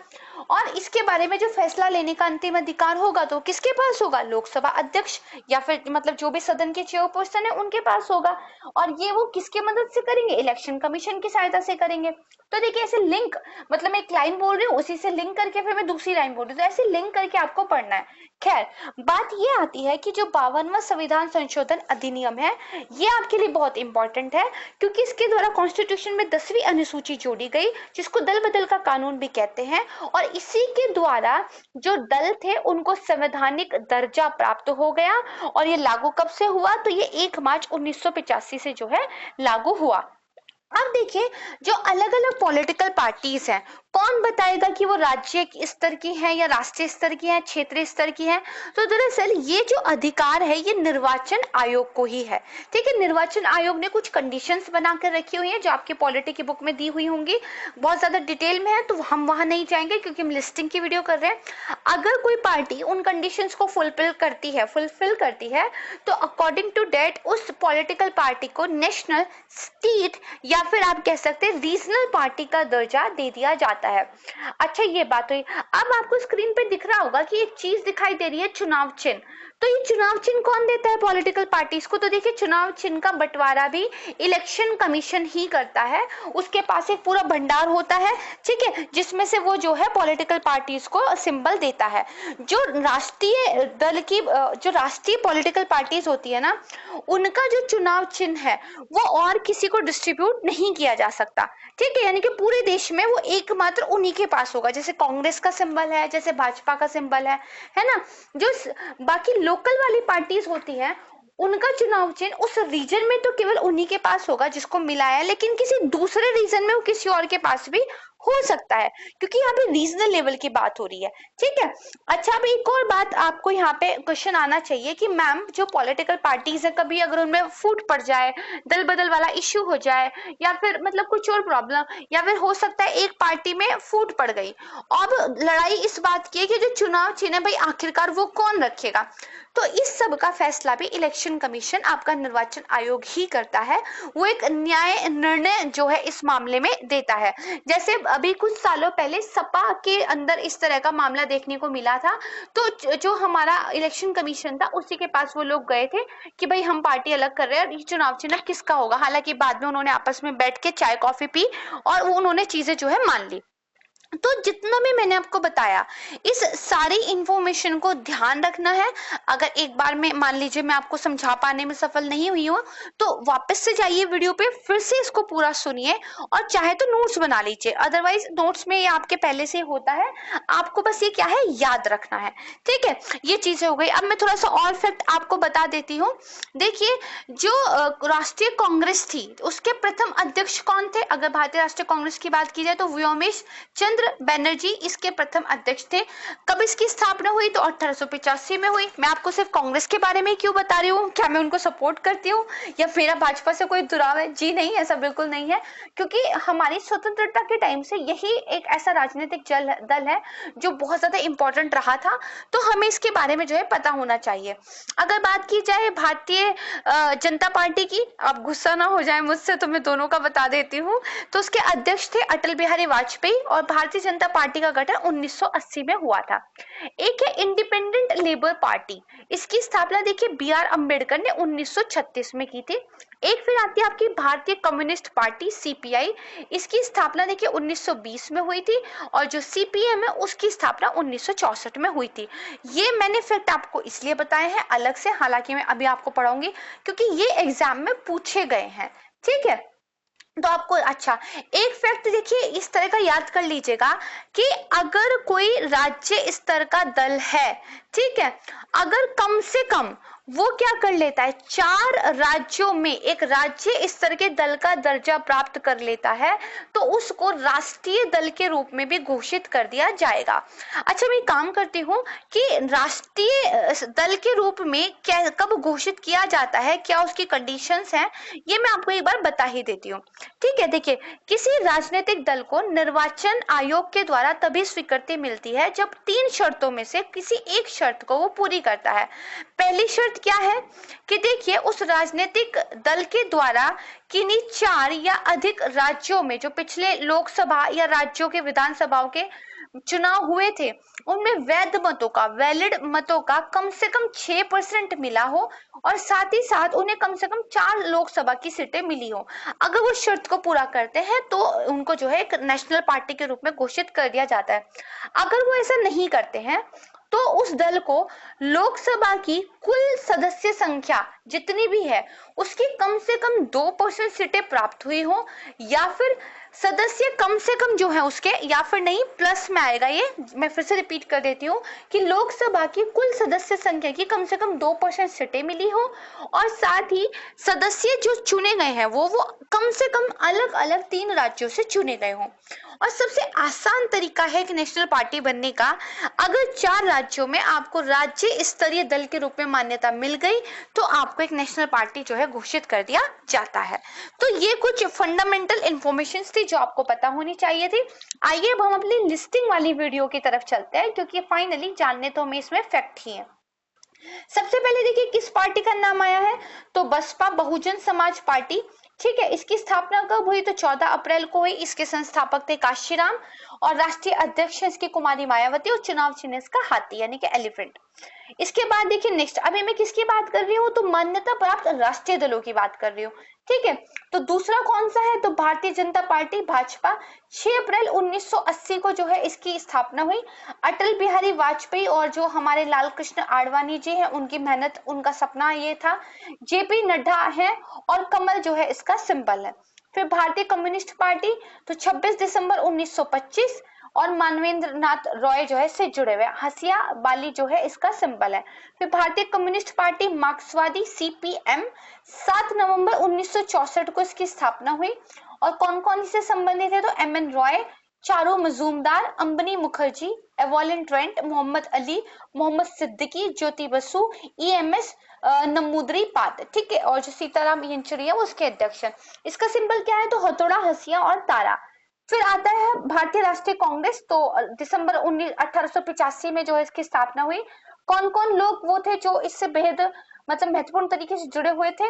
और इसके बारे में जो फैसला लेने का अंतिम अधिकार होगा तो किसके पास होगा? लोकसभा अध्यक्ष या फिर मतलब जो भी सदन के चेयरपर्सन है उनके पास होगा। और ये वो किसके मदद से करेंगे? इलेक्शन कमीशन की सहायता से करेंगे। तो देखिए ऐसे लिंक, मतलब मैं एक लाइन बोल रही हूँ उसी से लिंक करके फिर मैं दूसरी लाइन बोल रही हूँ, तो ऐसे लिंक करके आपको पढ़ना है। खैर बात ये आती है कि जो 52 52वां संविधान संशोधन अधिनियम है, ये आपके लिए बहुत इंपॉर्टेंट है क्योंकि इसके द्वारा कॉन्स्टिट्यूशन में 10वीं अनुसूची जोड़ी गई, जिसको दल बदल का कानून भी कहते हैं। और इसी के द्वारा जो दल थे उनको संवैधानिक दर्जा प्राप्त हो गया। और ये लागू कब से हुआ? तो ये 1 मार्च 1985 से जो है लागू हुआ। अब देखिए, जो अलग अलग पॉलिटिकल पार्टीज हैं, कौन बताएगा कि वो राज्य स्तर की है या राष्ट्रीय स्तर की है, क्षेत्रीय स्तर की है? तो दरअसल ये जो अधिकार है ये निर्वाचन आयोग को ही है। ठीक है, निर्वाचन आयोग ने कुछ कंडीशंस बनाकर रखी हुई है जो आपके पॉलिटी की बुक में दी हुई होंगी, बहुत ज्यादा डिटेल में है तो हम वहां नहीं जाएंगे क्योंकि हम लिस्टिंग की वीडियो कर रहे हैं। अगर कोई पार्टी उन कंडीशंस को फुलफिल करती है तो अकॉर्डिंग टू डेट उस पॉलिटिकल पार्टी को नेशनल, स्टेट या फिर आप कह सकते हैं रीजनल पार्टी का दर्जा दे दिया जाता है। अच्छा, ये बात हुई। अब आपको स्क्रीन पे दिख रहा होगा कि एक चीज दिखाई दे रही है, चुनाव चिन्ह। तो ये चुनाव चिन्ह कौन देता है पॉलिटिकल पार्टीज को? तो देखिए, चुनाव चिन्ह का बंटवारा भी इलेक्शन कमीशन ही करता है। उसके पास एक पूरा भंडार होता है, ठीक है, जिसमें से वो जो है पॉलिटिकल पार्टीज को सिंबल देता है। जो राष्ट्रीय दल की जो राष्ट्रीय पॉलिटिकल पार्टीज होती है ना, उनका जो चुनाव चिन्ह है वो और किसी को डिस्ट्रीब्यूट नहीं किया जा सकता। ठीक है, यानी कि पूरे देश में वो एकमात्र उन्हीं के पास होगा। जैसे कांग्रेस का सिंबल है, जैसे भाजपा का सिंबल है ना। जो बाकी लोकल वाली पार्टीज होती है उनका चुनाव चिन्ह उस रीजन में तो केवल उन्हीं के पास होगा जिसको मिला है, लेकिन किसी दूसरे रीजन में वो किसी और के पास भी हो सकता है, क्योंकि यहाँ पे रीजनल लेवल की बात हो रही है। ठीक है। अच्छा, अब एक और बात आपको यहाँ पे क्वेश्चन आना चाहिए कि मैम जो पॉलिटिकल पार्टीज है, कभी अगर उनमें फूट पड़ जाए, दल बदल वाला इश्यू हो जाए या फिर मतलब कुछ और प्रॉब्लम, या फिर हो सकता है एक पार्टी में फूट पड़ गई। अब लड़ाई इस बात की है कि जो चुनाव चिन्ह है भाई आखिरकार वो कौन रखेगा। तो इस सब का फैसला भी इलेक्शन कमीशन, आपका निर्वाचन आयोग ही करता है। वो एक न्याय निर्णय जो है इस मामले में देता है। जैसे अभी कुछ सालों पहले सपा के अंदर इस तरह का मामला देखने को मिला था, तो जो हमारा इलेक्शन कमीशन था उसी के पास वो लोग गए थे कि भाई हम पार्टी अलग कर रहे हैं और ये चुनाव चिन्ह किसका होगा। हालांकि बाद में उन्होंने आपस में बैठ के चाय कॉफी पी और वो उन्होंने चीजें जो है मान ली। तो जितना भी मैंने आपको बताया, इस सारी इंफॉर्मेशन को ध्यान रखना है। अगर एक बार में मान लीजिए मैं आपको समझा पाने में सफल नहीं हुई हूँ तो वापस से जाइए वीडियो पे, फिर से इसको पूरा सुनिए और चाहे तो नोट्स बना लीजिए। अदरवाइज नोट्स में ये आपके पहले से होता है, आपको बस ये क्या है याद रखना है। ठीक है, ये चीजें हो गई। अब मैं थोड़ा सा और फैक्ट आपको बता देती हूँ। देखिए, जो राष्ट्रीय कांग्रेस थी उसके प्रथम अध्यक्ष कौन थे? अगर भारतीय राष्ट्रीय कांग्रेस की बात की जाए तो व्योमेश चंद्र बनर्जी इसके प्रथम अध्यक्ष थे। कब इसकी स्थापना हुई? तो 1885 में हुई। मैं आपको सिर्फ कांग्रेस के बारे में क्यों बता रही हूँ? क्या मैं उनको सपोर्ट करती हूँ या मेरा भाजपा से कोई दुराव है? जी नहीं, ऐसा बिल्कुल नहीं है, क्योंकि हमारी स्वतंत्रता के टाइम से यही एक ऐसा राजनीतिक दल है जो बहुत ज्यादा इंपॉर्टेंट रहा था, तो हमें इसके बारे में जो है पता होना चाहिए। अगर बात की जाए भारतीय जनता पार्टी की, आप गुस्सा ना हो जाए मुझसे तो मैं दोनों का बता देती हूँ, तो उसके अध्यक्ष थे अटल बिहारी वाजपेयी और भारतीय जनता पार्टी का गठन 1980 में हुआ था। एक है इंडिपेंडेंट लेबर पार्टी, इसकी स्थापना देखिए बी.आर. अंबेडकर ने 1936 में की थी। एक फिर आती है आपकी भारतीय कम्युनिस्ट पार्टी सीपीआई, इसकी स्थापना देखिए 1920 में हुई थी और जो सीपीएम है उसकी स्थापना 1964 में हुई थी। ये मैंने फैक्ट आपको इसलिए बताए हैं अलग से, हालांकि मैं अभी आपको पढ़ाऊंगी क्योंकि ये एग्जाम में पूछे गए हैं। ठीक है, तो आपको अच्छा एक फैक्ट देखिए इस तरह का याद कर लीजिएगा कि अगर कोई राज्य स्तर का दल है, ठीक है, अगर कम से कम वो क्या कर लेता है, 4 राज्यों में एक राज्य स्तर के दल का दर्जा प्राप्त कर लेता है, तो उसको राष्ट्रीय दल के रूप में भी घोषित कर दिया जाएगा। अच्छा, मैं काम करती हूँ कि राष्ट्रीय दल के रूप में क्या कब घोषित किया जाता है, क्या उसकी कंडीशंस हैं, ये मैं आपको एक बार बता ही देती हूँ। ठीक है, देखिए, किसी राजनीतिक दल को निर्वाचन आयोग के द्वारा तभी स्वीकृति मिलती है जब 3 शर्तों में से किसी एक शर्त को वो पूरी करता है। पहली शर्त क्या है कि देखिए, उस राजनीतिक दल के द्वारा किन्हीं 4 या अधिक राज्यों में जो पिछले लोकसभा या राज्यों के विधानसभाओं के चुनाव हुए थे उनमें वैलिड मतों का कम से कम 6% मिला हो और साथ ही साथ उन्हें कम से कम 4 लोकसभा की सीटें मिली हो। अगर वो शर्त को पूरा करते हैं तो उनको जो है एक नेशनल पार्टी के रूप में घोषित कर दिया जाता है। अगर वो ऐसा नहीं करते हैं तो उस दल को लोकसभा की कुल सदस्य संख्या जितनी भी है उसकी कम से कम 2% सीटें प्राप्त हुई हो, या फिर सदस्य कम से कम जो है उसके, या फिर नहीं प्लस में आएगा, ये मैं फिर से रिपीट कर देती हूँ कि लोकसभा की कुल सदस्य संख्या की कम से कम 2% सीटें मिली हो, और साथ ही सदस्य जो चुने गए हैं वो कम से कम अलग अलग 3 राज्यों से चुने गए हों। और सबसे आसान तरीका है कि नेशनल पार्टी बनने का, अगर 4 राज्यों में आपको राज्य स्तरीय दल के रूप में मान्यता मिल गई तो आपको एक नेशनल पार्टी जो है घोषित कर दिया जाता है। तो ये कुछ फंडामेंटल इंफॉर्मेशन थी जो आपको पता होनी चाहिए थी। आइए अब हम अपनी लिस्टिंग वाली वीडियो की तरफ चलते हैं, क्योंकि फाइनली जानने तो हमें इसमें फैक्ट ही है। सबसे पहले देखिए किस पार्टी का नाम आया है, तो बसपा बहुजन समाज पार्टी। ठीक है, इसकी स्थापना कब हुई, तो 14 अप्रैल को हुई। इसके संस्थापक थे काशीराम और राष्ट्रीय अध्यक्ष इसकी कुमारी मायावती, और चुनाव चिन्ह इसका हाथी यानी कि एलिफेंट। इसके बाद देखिए नेक्स्ट, अभी मैं किसकी बात कर रही हूँ, तो मान्यता प्राप्त राष्ट्रीय दलों की बात कर रही हूँ। ठीक है, तो दूसरा कौन सा है, तो भारतीय जनता पार्टी भाजपा। 6 अप्रैल 1980 को जो है इसकी स्थापना हुई। अटल बिहारी वाजपेयी और जो हमारे लाल कृष्ण आडवाणी जी हैं उनकी मेहनत, उनका सपना ये था। जेपी नड्डा है और कमल जो है इसका सिंबल है। फिर भारतीय कम्युनिस्ट पार्टी, तो 26 दिसंबर 1925 और मानवेंद्र नाथ रॉय जो है इससे जुड़े हुए, हसिया बाली जो है इसका सिंबल है। फिर भारतीय कम्युनिस्ट पार्टी मार्क्सवादी सीपीएम, 7 नवंबर 1964 को इसकी स्थापना हुई। और कौन कौन इससे संबंधित है, तो MN Roy, Charu Majumdar, Ambani Mukherjee, aeolian Trent, Mohammad Ali, Mohammad Siddiqui, Jyoti Basu, EMS नमूदरी पात। ठीक है, और जो सीताराम येचुरी है वो उसके अध्यक्ष है। इसका सिंबल क्या है, तो हथौड़ा, हंसिया और तारा। फिर आता है भारतीय राष्ट्रीय कांग्रेस, तो दिसंबर 1885 में जो है इसकी स्थापना हुई। कौन कौन लोग वो थे जो इससे बेहद मतलब महत्वपूर्ण तरीके से जुड़े हुए थे,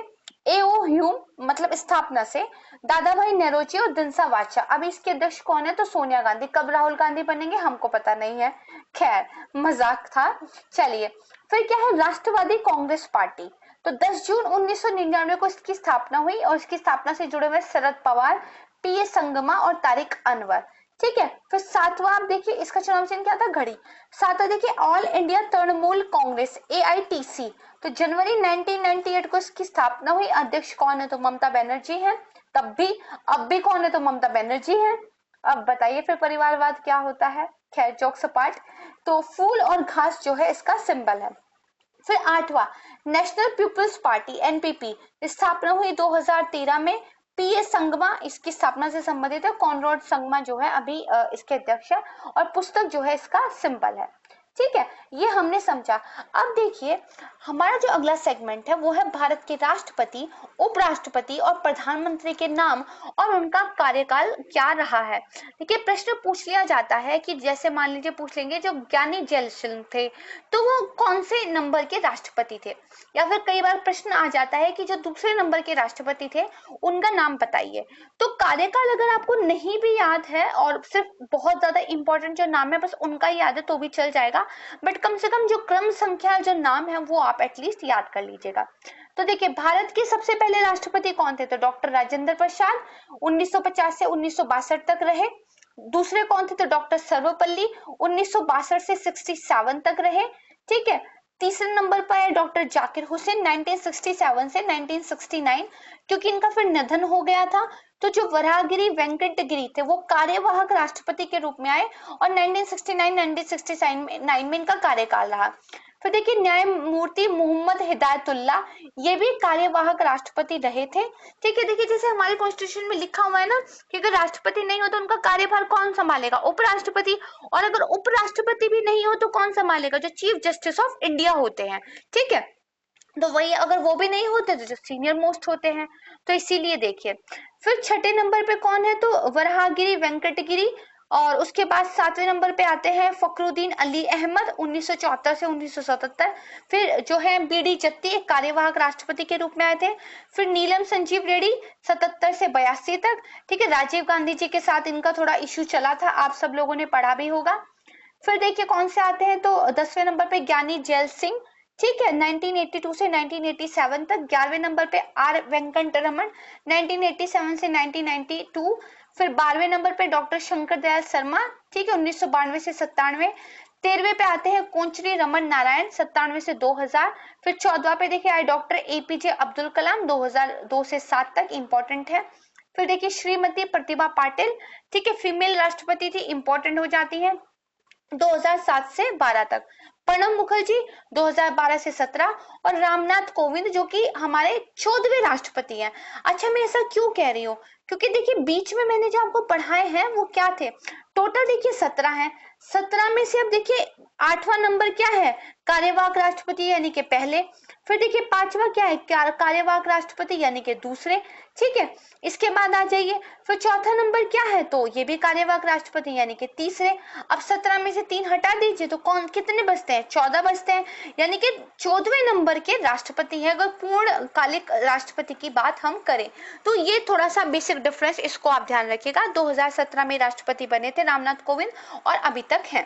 एओ ह्यूम मतलब स्थापना से, दादा भाई नेरोजी और दिनसा वाचा। अभी इसके अध्यक्ष कौन है, तो सोनिया गांधी। कब राहुल गांधी बनेंगे हमको पता नहीं है, खैर मजाक था। चलिए, फिर क्या है, राष्ट्रवादी कांग्रेस पार्टी, तो 10 जून 1999 को इसकी स्थापना हुई और इसकी स्थापना से जुड़े हुए शरद पवार, पीए संगमा और तारिक अनवर। ठीक है, फिर 7वां आप देखिए इसका चुनाव चिन्ह क्या था, घड़ी। 7वां देखिए all India Trinamool Congress AITC, तो जनवरी 1998 को इसकी स्थापना हुई। अध्यक्ष कौन है, तो ममता बनर्जी है। तब भी अब भी कौन है, तो ममता बनर्जी है। अब बताइए फिर परिवारवाद क्या होता है, खैर जोक्स अपार्ट। तो फूल और घास जो है इसका सिंबल है। फिर 8वां नेशनल पीपुल्स पार्टी एनपीपी, स्थापना हुई 2013 में। पीए संगमा इसकी स्थापना से संबंधित है। कॉनराड संगमा जो है अभी इसके अध्यक्ष है, और पुस्तक जो है इसका सिंबल है। ठीक है, ये हमने समझा। अब देखिए हमारा जो अगला सेगमेंट है वो है भारत के राष्ट्रपति, उपराष्ट्रपति और प्रधानमंत्री के नाम और उनका कार्यकाल क्या रहा है। देखिए प्रश्न पूछ लिया जाता है कि जैसे मान लीजिए पूछ लेंगे जो ज्ञानी जैल सिंह थे तो वो कौन से नंबर के राष्ट्रपति थे, या फिर कई बार प्रश्न आ जाता है कि जो दूसरे नंबर के राष्ट्रपति थे उनका नाम बताइए। तो कार्यकाल अगर आपको नहीं भी याद है और सिर्फ बहुत ज्यादा इंपॉर्टेंट जो नाम है बस उनका ही याद है तो भी चल जाएगा, बट कम से कम जो क्रम संख्या जो नाम है वो आप एटलीस्ट याद कर लीजिएगा। तो देखिए भारत के सबसे पहले राष्ट्रपति कौन थे, तो डॉक्टर राजेंद्र प्रसाद 1950 से 1962 तक रहे। दूसरे कौन थे, तो डॉक्टर सर्वपल्ली 1962 से 67 तक रहे। ठीक है, तीसरे नंबर पर है डॉक्टर जाकिर हुसैन 1967 से 1969, क्योंकि इनका फिर निधन हो गया था। तो जो वराहगिरी वेंकटगिरी थे वो कार्यवाहक राष्ट्रपति के रूप में आए और 1969 में इनका कार्यकाल रहा। फिर देखिए न्यायमूर्ति मोहम्मद हिदायतुल्ला, ये भी कार्यवाहक राष्ट्रपति रहे थे। ठीक है, देखिए जैसे हमारे कॉन्स्टिट्यूशन में लिखा हुआ है ना कि अगर राष्ट्रपति नहीं हो तो उनका कार्यभार कौन संभालेगा, उपराष्ट्रपति, और अगर उपराष्ट्रपति भी नहीं हो तो कौन संभालेगा, जो चीफ जस्टिस ऑफ इंडिया होते हैं। ठीक है, तो वही अगर वो भी नहीं होते तो जो सीनियर मोस्ट होते हैं, तो इसीलिए देखिए। फिर 6ठे नंबर पे कौन है, तो वराहगिरी वेंकटगिरी, और उसके बाद 7वें नंबर पे आते हैं फखरुद्दीन अली अहमद 1974 से 1977। फिर जो है बीडी जत्ती एक कार्यवाहक राष्ट्रपति के रूप में आए थे। फिर नीलम संजीव रेड्डी 77 से 82 तक। ठीक है, राजीव गांधी जी के साथ इनका थोड़ा इश्यू चला था, आप सब लोगों ने पढ़ा भी होगा। फिर देखिए कौन से आते हैं, तो 10वें नंबर पे ज्ञानी जैल सिंह, ठीक है, 1982 से 1987 तक। 11वें नंबर पे आर वेंकट रमन 1987 से 1992। फिर 12वें नंबर पे डॉक्टर शंकर दयाल शर्मा, ठीक है, 1992 से 97। 13वें पे आते हैं कोंचरी रमन नारायण 97 से 2000। फिर 14वां पे देखिए आए डॉक्टर एपीजे अब्दुल कलाम 2002 से 7 तक, इंपॉर्टेंट है। फिर देखिए श्रीमती प्रतिभा पाटिल, ठीक है, फीमेल राष्ट्रपति थी, इंपॉर्टेंट हो जाती है 2007 से 12 तक। प्रणब मुखर्जी 2012 से 17, और रामनाथ कोविंद जो कि हमारे 14वें राष्ट्रपति हैं। अच्छा, मैं ऐसा क्यों कह रही हूँ, क्योंकि देखिए बीच में मैंने जो आपको पढ़ाए हैं वो क्या थे, टोटल देखिए 17 हैं। 17 में से अब देखिए 8वां नंबर क्या है, कार्यवाहक राष्ट्रपति यानी कि पहले। फिर देखिए 5वां क्या है, कार्यवाहक राष्ट्रपति यानी कि दूसरे, ठीक है। इसके बाद आ जाइए, फिर 4था नंबर क्या है, तो ये भी कार्यवाहक राष्ट्रपति यानी कि तीसरे। अब 17 में से 3 हटा दीजिए तो कौन कितने बचते हैं, 14 बचते हैं, यानी कि 14वें नंबर के राष्ट्रपति हैं अगर पूर्णकालिक राष्ट्रपति की बात हम करें तो। ये थोड़ा सा बेसिक डिफरेंस, इसको आप ध्यान रखिएगा। 2017 में राष्ट्रपति बने थे रामनाथ कोविंद और अभी तक हैं।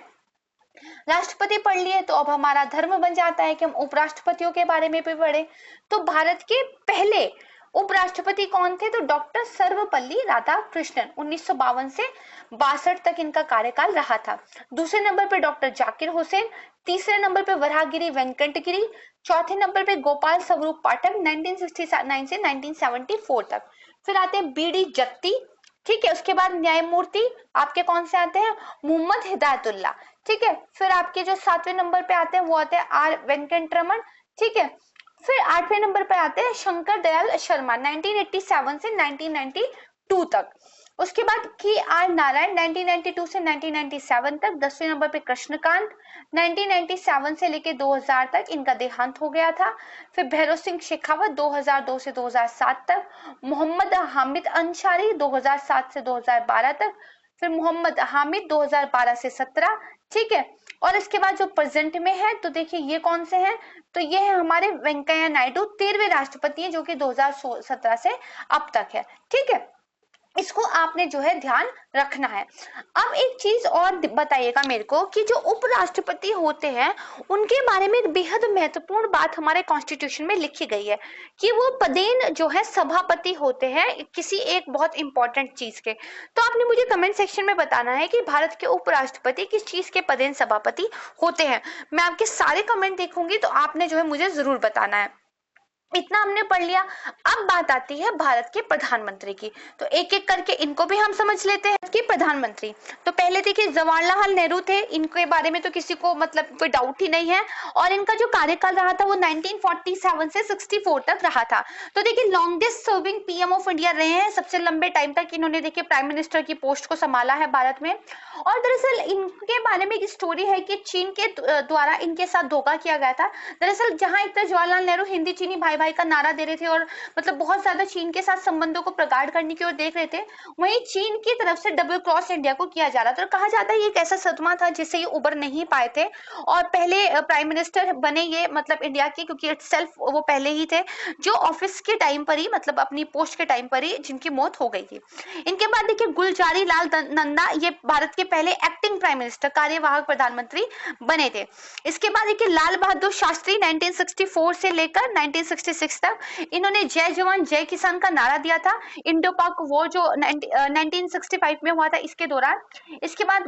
राष्ट्रपति पढ़ लिए तो अब हमारा धर्म बन जाता है कि हम उपराष्ट्रपतियों के बारे में भी पढ़े। तो भारत के पहले उपराष्ट्रपति कौन थे, तो डॉक्टर सर्वपल्ली राधाकृष्णन 1952 से 62 तक इनका कार्यकाल रहा था। दूसरे नंबर पे डॉक्टर जाकिर हुसैन, तीसरे नंबर पे वराहगिरी वेंकटगिरी, चौथे नंबर पे गोपाल स्वरूप पाठक 1969 से 1974 तक। फिर आते हैं बीडी जत्ती, ठीक है। उसके बाद न्यायमूर्ति आपके कौन से आते हैं, मोहम्मद हिदायतुल्लाह, ठीक है। फिर आपके जो 7वें नंबर पे आते हैं वो आते हैं आर वेंकटरमन, ठीक है। फिर 8वें नंबर पे आते हैं शंकर दयाल शर्मा 1987 से 1992 तक। उसके बाद की आर नारायण 1992 से 1997 तक। 10वें नंबर पे कृष्णकांत 1997 से लेके 2000 तक, इनका देहांत हो गया था। फिर भैरव सिंह शेखावत 2002 से 2007 तक। मोहम्मद हामिद अंसारी 2007 से 2012 तक। फिर मोहम्मद हामिद 2012 से 17, ठीक है। और इसके बाद जो प्रेजेंट में है तो देखिए ये कौन से हैं, तो ये है हमारे वेंकैया नायडू, 13वें राष्ट्रपति हैं जो कि 2017 से अब तक है, ठीक है। इसको आपने जो है ध्यान रखना है। अब एक चीज और बताइएगा मेरे को कि जो उपराष्ट्रपति होते हैं उनके बारे में एक बेहद महत्वपूर्ण बात हमारे कॉन्स्टिट्यूशन में लिखी गई है कि वो पदेन जो है सभापति होते हैं किसी एक बहुत इंपॉर्टेंट चीज के। तो आपने मुझे कमेंट सेक्शन में बताना है कि भारत के उपराष्ट्रपति किस चीज के पदेन सभापति होते हैं। मैं आपके सारे कमेंट देखूंगी तो आपने जो है मुझे जरूर बताना है। इतना हमने पढ़ लिया। अब बात आती है भारत के प्रधानमंत्री की, तो एक एक करके इनको भी हम समझ लेते हैं कि प्रधानमंत्री। तो पहले देखिए जवाहरलाल नेहरू थे, इनके बारे में तो किसी को मतलब कोई डाउट ही नहीं है। और इनका जो कार्यकाल रहा था वो 1947 से 64 तक रहा था। तो देखिए longest serving PM of India रहे हैं, सबसे लंबे टाइम तक इन्होंने देखिए प्राइम मिनिस्टर की पोस्ट को संभाला है भारत में। और दरअसल इनके बारे में एक स्टोरी है कि चीन के द्वारा इनके साथ धोखा किया गया था। दरअसल जहां एक तरफ जवाहरलाल नेहरू हिंदी चीनी भाई भाई का नारा दे रहे थे और मतलब बहुत ज्यादा चीन के साथ संबंधों को प्रगाढ़ करने की ओर देख रहे थे, वहीं चीन की तरफ से डबल क्रॉस इंडिया को किया जा रहा था। और कहा जाता है ये एक ऐसा सदमा था जिससे ये उबर नहीं पाए थे और पहले प्राइम मिनिस्टर बने ये मतलब इंडिया के, क्योंकि इटसेल्फ वो पहले ही थे जो ऑफिस के टाइम पर ही मतलब अपनी पोस्ट के टाइम पर ही जिनकी मौत हो गई थी। इनके बाद देखिए गुलजारी लाल नंदा, ये भारत के पहले एक्टिंग प्राइम मिनिस्टर कार्यवाहक प्रधानमंत्री बने थे। इसके बाद देखिए लाल बहादुर शास्त्री 1964 से लेकर 1966 तक इन्होंने जय जवान जय किसान का नारा दिया था इंडो पाक वॉर जो 1965 में हुआ था इसके दौरान। इसके बाद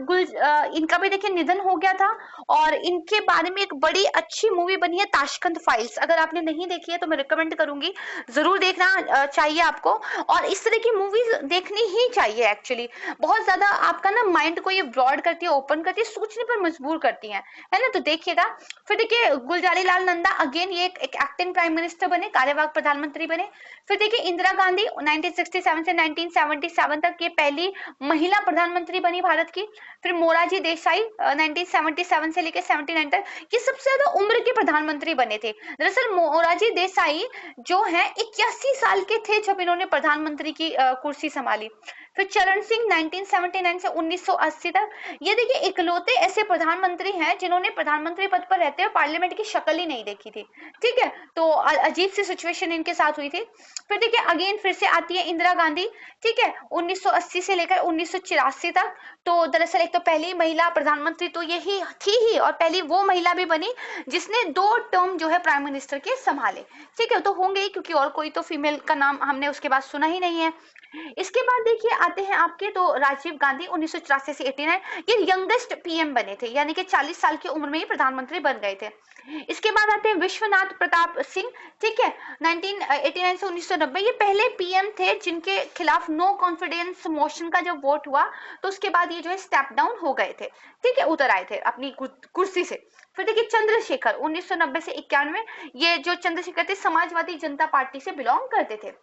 इनका भी देखिए निधन हो गया था और इनके बारे में एक बड़ी अच्छी मूवी बनी है ताशकंद फाइल्स। अगर आपने नहीं देखी है तो मैं रिकमेंड करूंगी, जरूर देखना चाहिए आपको। और इस तरह की मूवीज देखनी ही चाहिए एक्चुअली, बहुत ज्यादा आपका ना माइंड को ये ब्रॉड करती है, ओपन करती है, सोचने पर मजबूर करती है ना, तो देखिएगा। फिर देखिए गुलजारी लाल नंदा अगेन ये एक एक्टिंग प्राइम मिनिस्टर बने, कार्यवाहक प्रधानमंत्री बने। फिर देखिए इंदिरा गांधी 1967 से 1977 तक ये पहली महिला प्रधानमंत्री बनी भारत की। फिर मोरारजी देसाई 1977 से लेकर 79 तक ये सबसे ज्यादा उम्र के प्रधानमंत्री बने थे। दरअसल मोरारजी देसाई जो है 81 साल के थे जब इन्होंने प्रधानमंत्री की कुर्सी संभाली। फिर चरण सिंह 1979 से 1980 तक, ये देखिए इकलौते ऐसे प्रधानमंत्री हैं जिन्होंने प्रधानमंत्री पद पर रहते हुए पार्लियामेंट की शक्ल ही नहीं देखी थी, ठीक है। तो अजीब सी सिचुएशन इनके साथ हुई थी। फिर देखिए अगेन फिर से आती है इंदिरा गांधी, ठीक है, 1980 से लेकर 1984 तक। तो दरअसल एक तो पहली महिला प्रधानमंत्री तो यही थी ही और पहली वो महिला भी बनी जिसने 2 टर्म जो है प्राइम मिनिस्टर के संभाले, ठीक है। तो होंगे ही क्योंकि और कोई तो फीमेल का नाम हमने उसके बाद सुना ही नहीं है। इसके बाद देखिए आते हैं आपके, तो राजीव गांधी 1984 से 89, ये यंगेस्ट पीएम बने थे, यानी कि 40 साल की उम्र में ही प्रधानमंत्री बन गए थे। इसके बाद आते हैं विश्वनाथ प्रताप सिंह, ठीक है, 1989 से 1990, ये पहले पीएम थे जिनके खिलाफ नो कॉन्फिडेंस मोशन का जब वोट हुआ तो उसके बाद ये जो है स्टेप डाउन हो गए थे, ठीक है, उतर आए थे अपनी कुर्सी से। फिर देखिए चंद्रशेखर 1990 से 91, ये जो चंद्रशेखर थे समाजवादी जनता पार्टी से बिलोंग करते थे।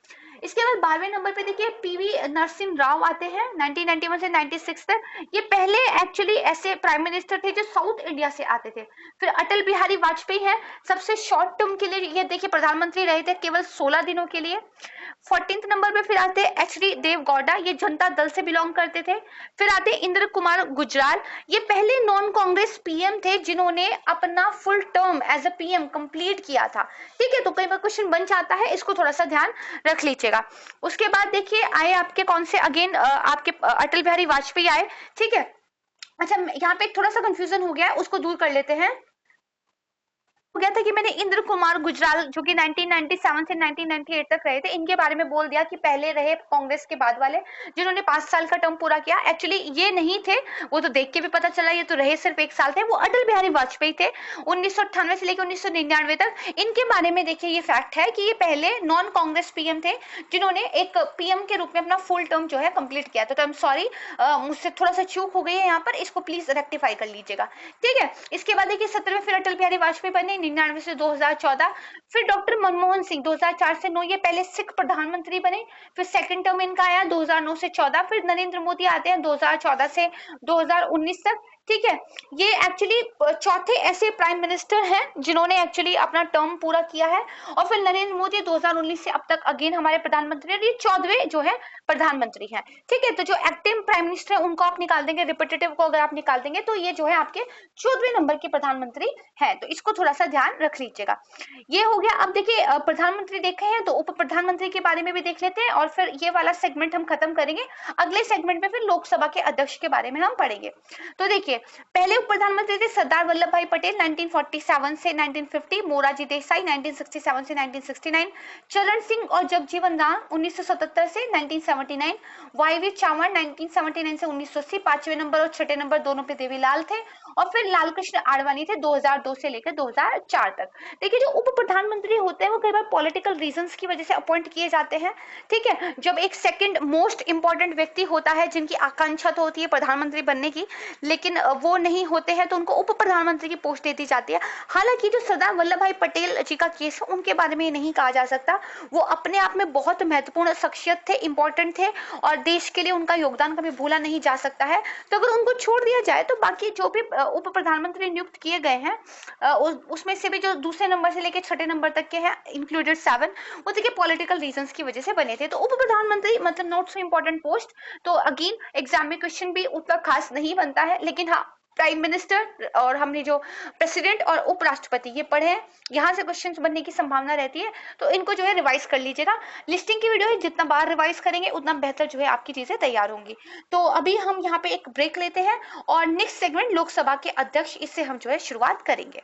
इसके बाद 12वें नंबर पे देखिए पीवी नरसिम्हा राव आते हैं 1991 से 96 तक, ये पहले एक्चुअली ऐसे प्राइम मिनिस्टर थे जो साउथ इंडिया से आते थे। फिर अटल बिहारी वाजपेयी हैं, सबसे शॉर्ट टर्म के लिए ये देखिए प्रधानमंत्री रहे थे, केवल 16 दिनों के लिए। 14th नंबर पे फिर आते हैं एचडी देवगौड़ा, ये जनता दल से बिलोंग करते थे। फिर आते हैं इंद्र कुमार गुजराल, ये पहले नॉन कांग्रेस पीएम थे जिन्होंने अपना full term as a PM complete किया था, ठीक है, तो कई बार क्वेश्चन बन जाता है, इसको थोड़ा सा ध्यान रख लीजिएगा। उसके बाद देखिए आए आपके कौन से, अगेन आपके अटल बिहारी वाजपेयी आए, ठीक है। अच्छा यहाँ पे थोड़ा सा कंफ्यूजन हो गया है, उसको दूर कर लेते हैं। हो गया था कि मैंने इंद्र कुमार गुजराल जो कि 1997 से 1998 तक रहे थे, इनके बारे में बोल दिया कि पहले रहे कांग्रेस के बाद वाले जिन्होंने 5 साल का टर्म पूरा किया। एक्चुअली ये नहीं थे, वो तो देख के भी पता चला, ये तो रहे सिर्फ 1 साल थे, वो अटल बिहारी वाजपेयी थे 1998 से लेकर 1999 तक। इनके बारे में देखिए ये फैक्ट है कि ये पहले नॉन कांग्रेस पीएम थे जिन्होंने एक पीएम के रूप में अपना फुल टर्म जो है कंप्लीट किया था। तो आई एम सॉरी, मुझसे थोड़ा सा चूक हो गई है यहाँ पर, इसको प्लीज रेक्टिफाई कर लीजिएगा, ठीक है। इसके बाद देखिए 17वें फिर अटल बिहारी वाजपेयी बने 99 से 2014। फिर डॉक्टर मनमोहन सिंह 2004 से 9, ये पहले सिख प्रधानमंत्री बने, फिर सेकंड टर्म इनका आया 2009 से 14। फिर नरेंद्र मोदी आते हैं 2014 से 2019 तक, ठीक है। ये एक्चुअली चौथे ऐसे प्राइम मिनिस्टर हैं जिन्होंने एक्चुअली अपना टर्म पूरा किया है। और फिर नरेंद्र मोदी 2019 से अब तक अगेन हमारे प्रधानमंत्री हैं, ये 14वें जो है प्रधानमंत्री हैं, ठीक है। तो जो एक्टिव प्राइम मिनिस्टर है उनको आप निकाल देंगे, रिपीटेटिव को अगर आप निकाल देंगे तो ये जो है आपके 14वें नंबर के प्रधानमंत्री है, तो इसको थोड़ा सा ध्यान रख लीजिएगा। ये हो गया। अब देखिए प्रधानमंत्री देखे हैं तो उप प्रधानमंत्री के बारे में भी देख लेते हैं, और फिर ये वाला सेगमेंट हम खत्म करेंगे। अगले सेगमेंट में फिर लोकसभा के अध्यक्ष के बारे में हम पढ़ेंगे। तो देखिए पहले उप प्रधानमंत्री थे सरदार वल्लभ भाई पटेल 1947 से 1950, मोरारजी देसाई 1967 से 1969, चरण सिंह और जगजीवन राम 1977 से 1979, वाईवी चावड़ 1979 से 1980, 5वें नंबर और 6ठे नंबर दोनों पे देवीलाल थे, और फिर लाल कृष्ण आडवाणी थे 2002 से लेकर 2004 तक। देखिए जो उप प्रधानमंत्री होते हैं वो कई बार पॉलिटिकल रीजंस की वजह से अपॉइंट किए जाते हैं, ठीक है। जब एक सेकंड मोस्ट इंपॉर्टेंट व्यक्ति होता है जिनकी आकांक्षा तो होती है प्रधानमंत्री बनने की, लेकिन वो नहीं होते हैं तो उनको उप प्रधानमंत्री की पोस्ट दे दी जाती है। हालांकि जो सरदार वल्लभ भाई पटेल जी का केस है उनके बारे में नहीं कहा जा सकता, वो अपने आप में बहुत महत्वपूर्ण शख्सियत थे, इंपॉर्टेंट थे, और देश के लिए उनका योगदान कभी भूला नहीं जा सकता है। तो अगर उनको छोड़ दिया जाए तो बाकी जो भी उप प्रधानमंत्री नियुक्त किए गए हैं उसमें से भी जो दूसरे नंबर से लेकर 6ठे नंबर तक के हैं इंक्लूडेड 7, वो देखिए पॉलिटिकल रीजंस की वजह से बने थे। तो उप प्रधानमंत्री मतलब नॉट सो इंपॉर्टेंट पोस्ट, तो अगेन एग्जाम में क्वेश्चन भी उतना खास नहीं बनता है, लेकिन हाँ प्राइम मिनिस्टर और हमने जो प्रेसिडेंट और उपराष्ट्रपति ये पढ़े हैं, यहाँ से क्वेश्चंस बनने की संभावना रहती है, तो इनको जो है रिवाइज कर लीजिएगा। लिस्टिंग की वीडियो है, जितना बार रिवाइज करेंगे उतना बेहतर जो है आपकी चीजें तैयार होंगी। तो अभी हम यहाँ पे एक ब्रेक लेते हैं और नेक्स्ट सेगमेंट लोकसभा के अध्यक्ष, इससे हम जो है शुरुआत करेंगे।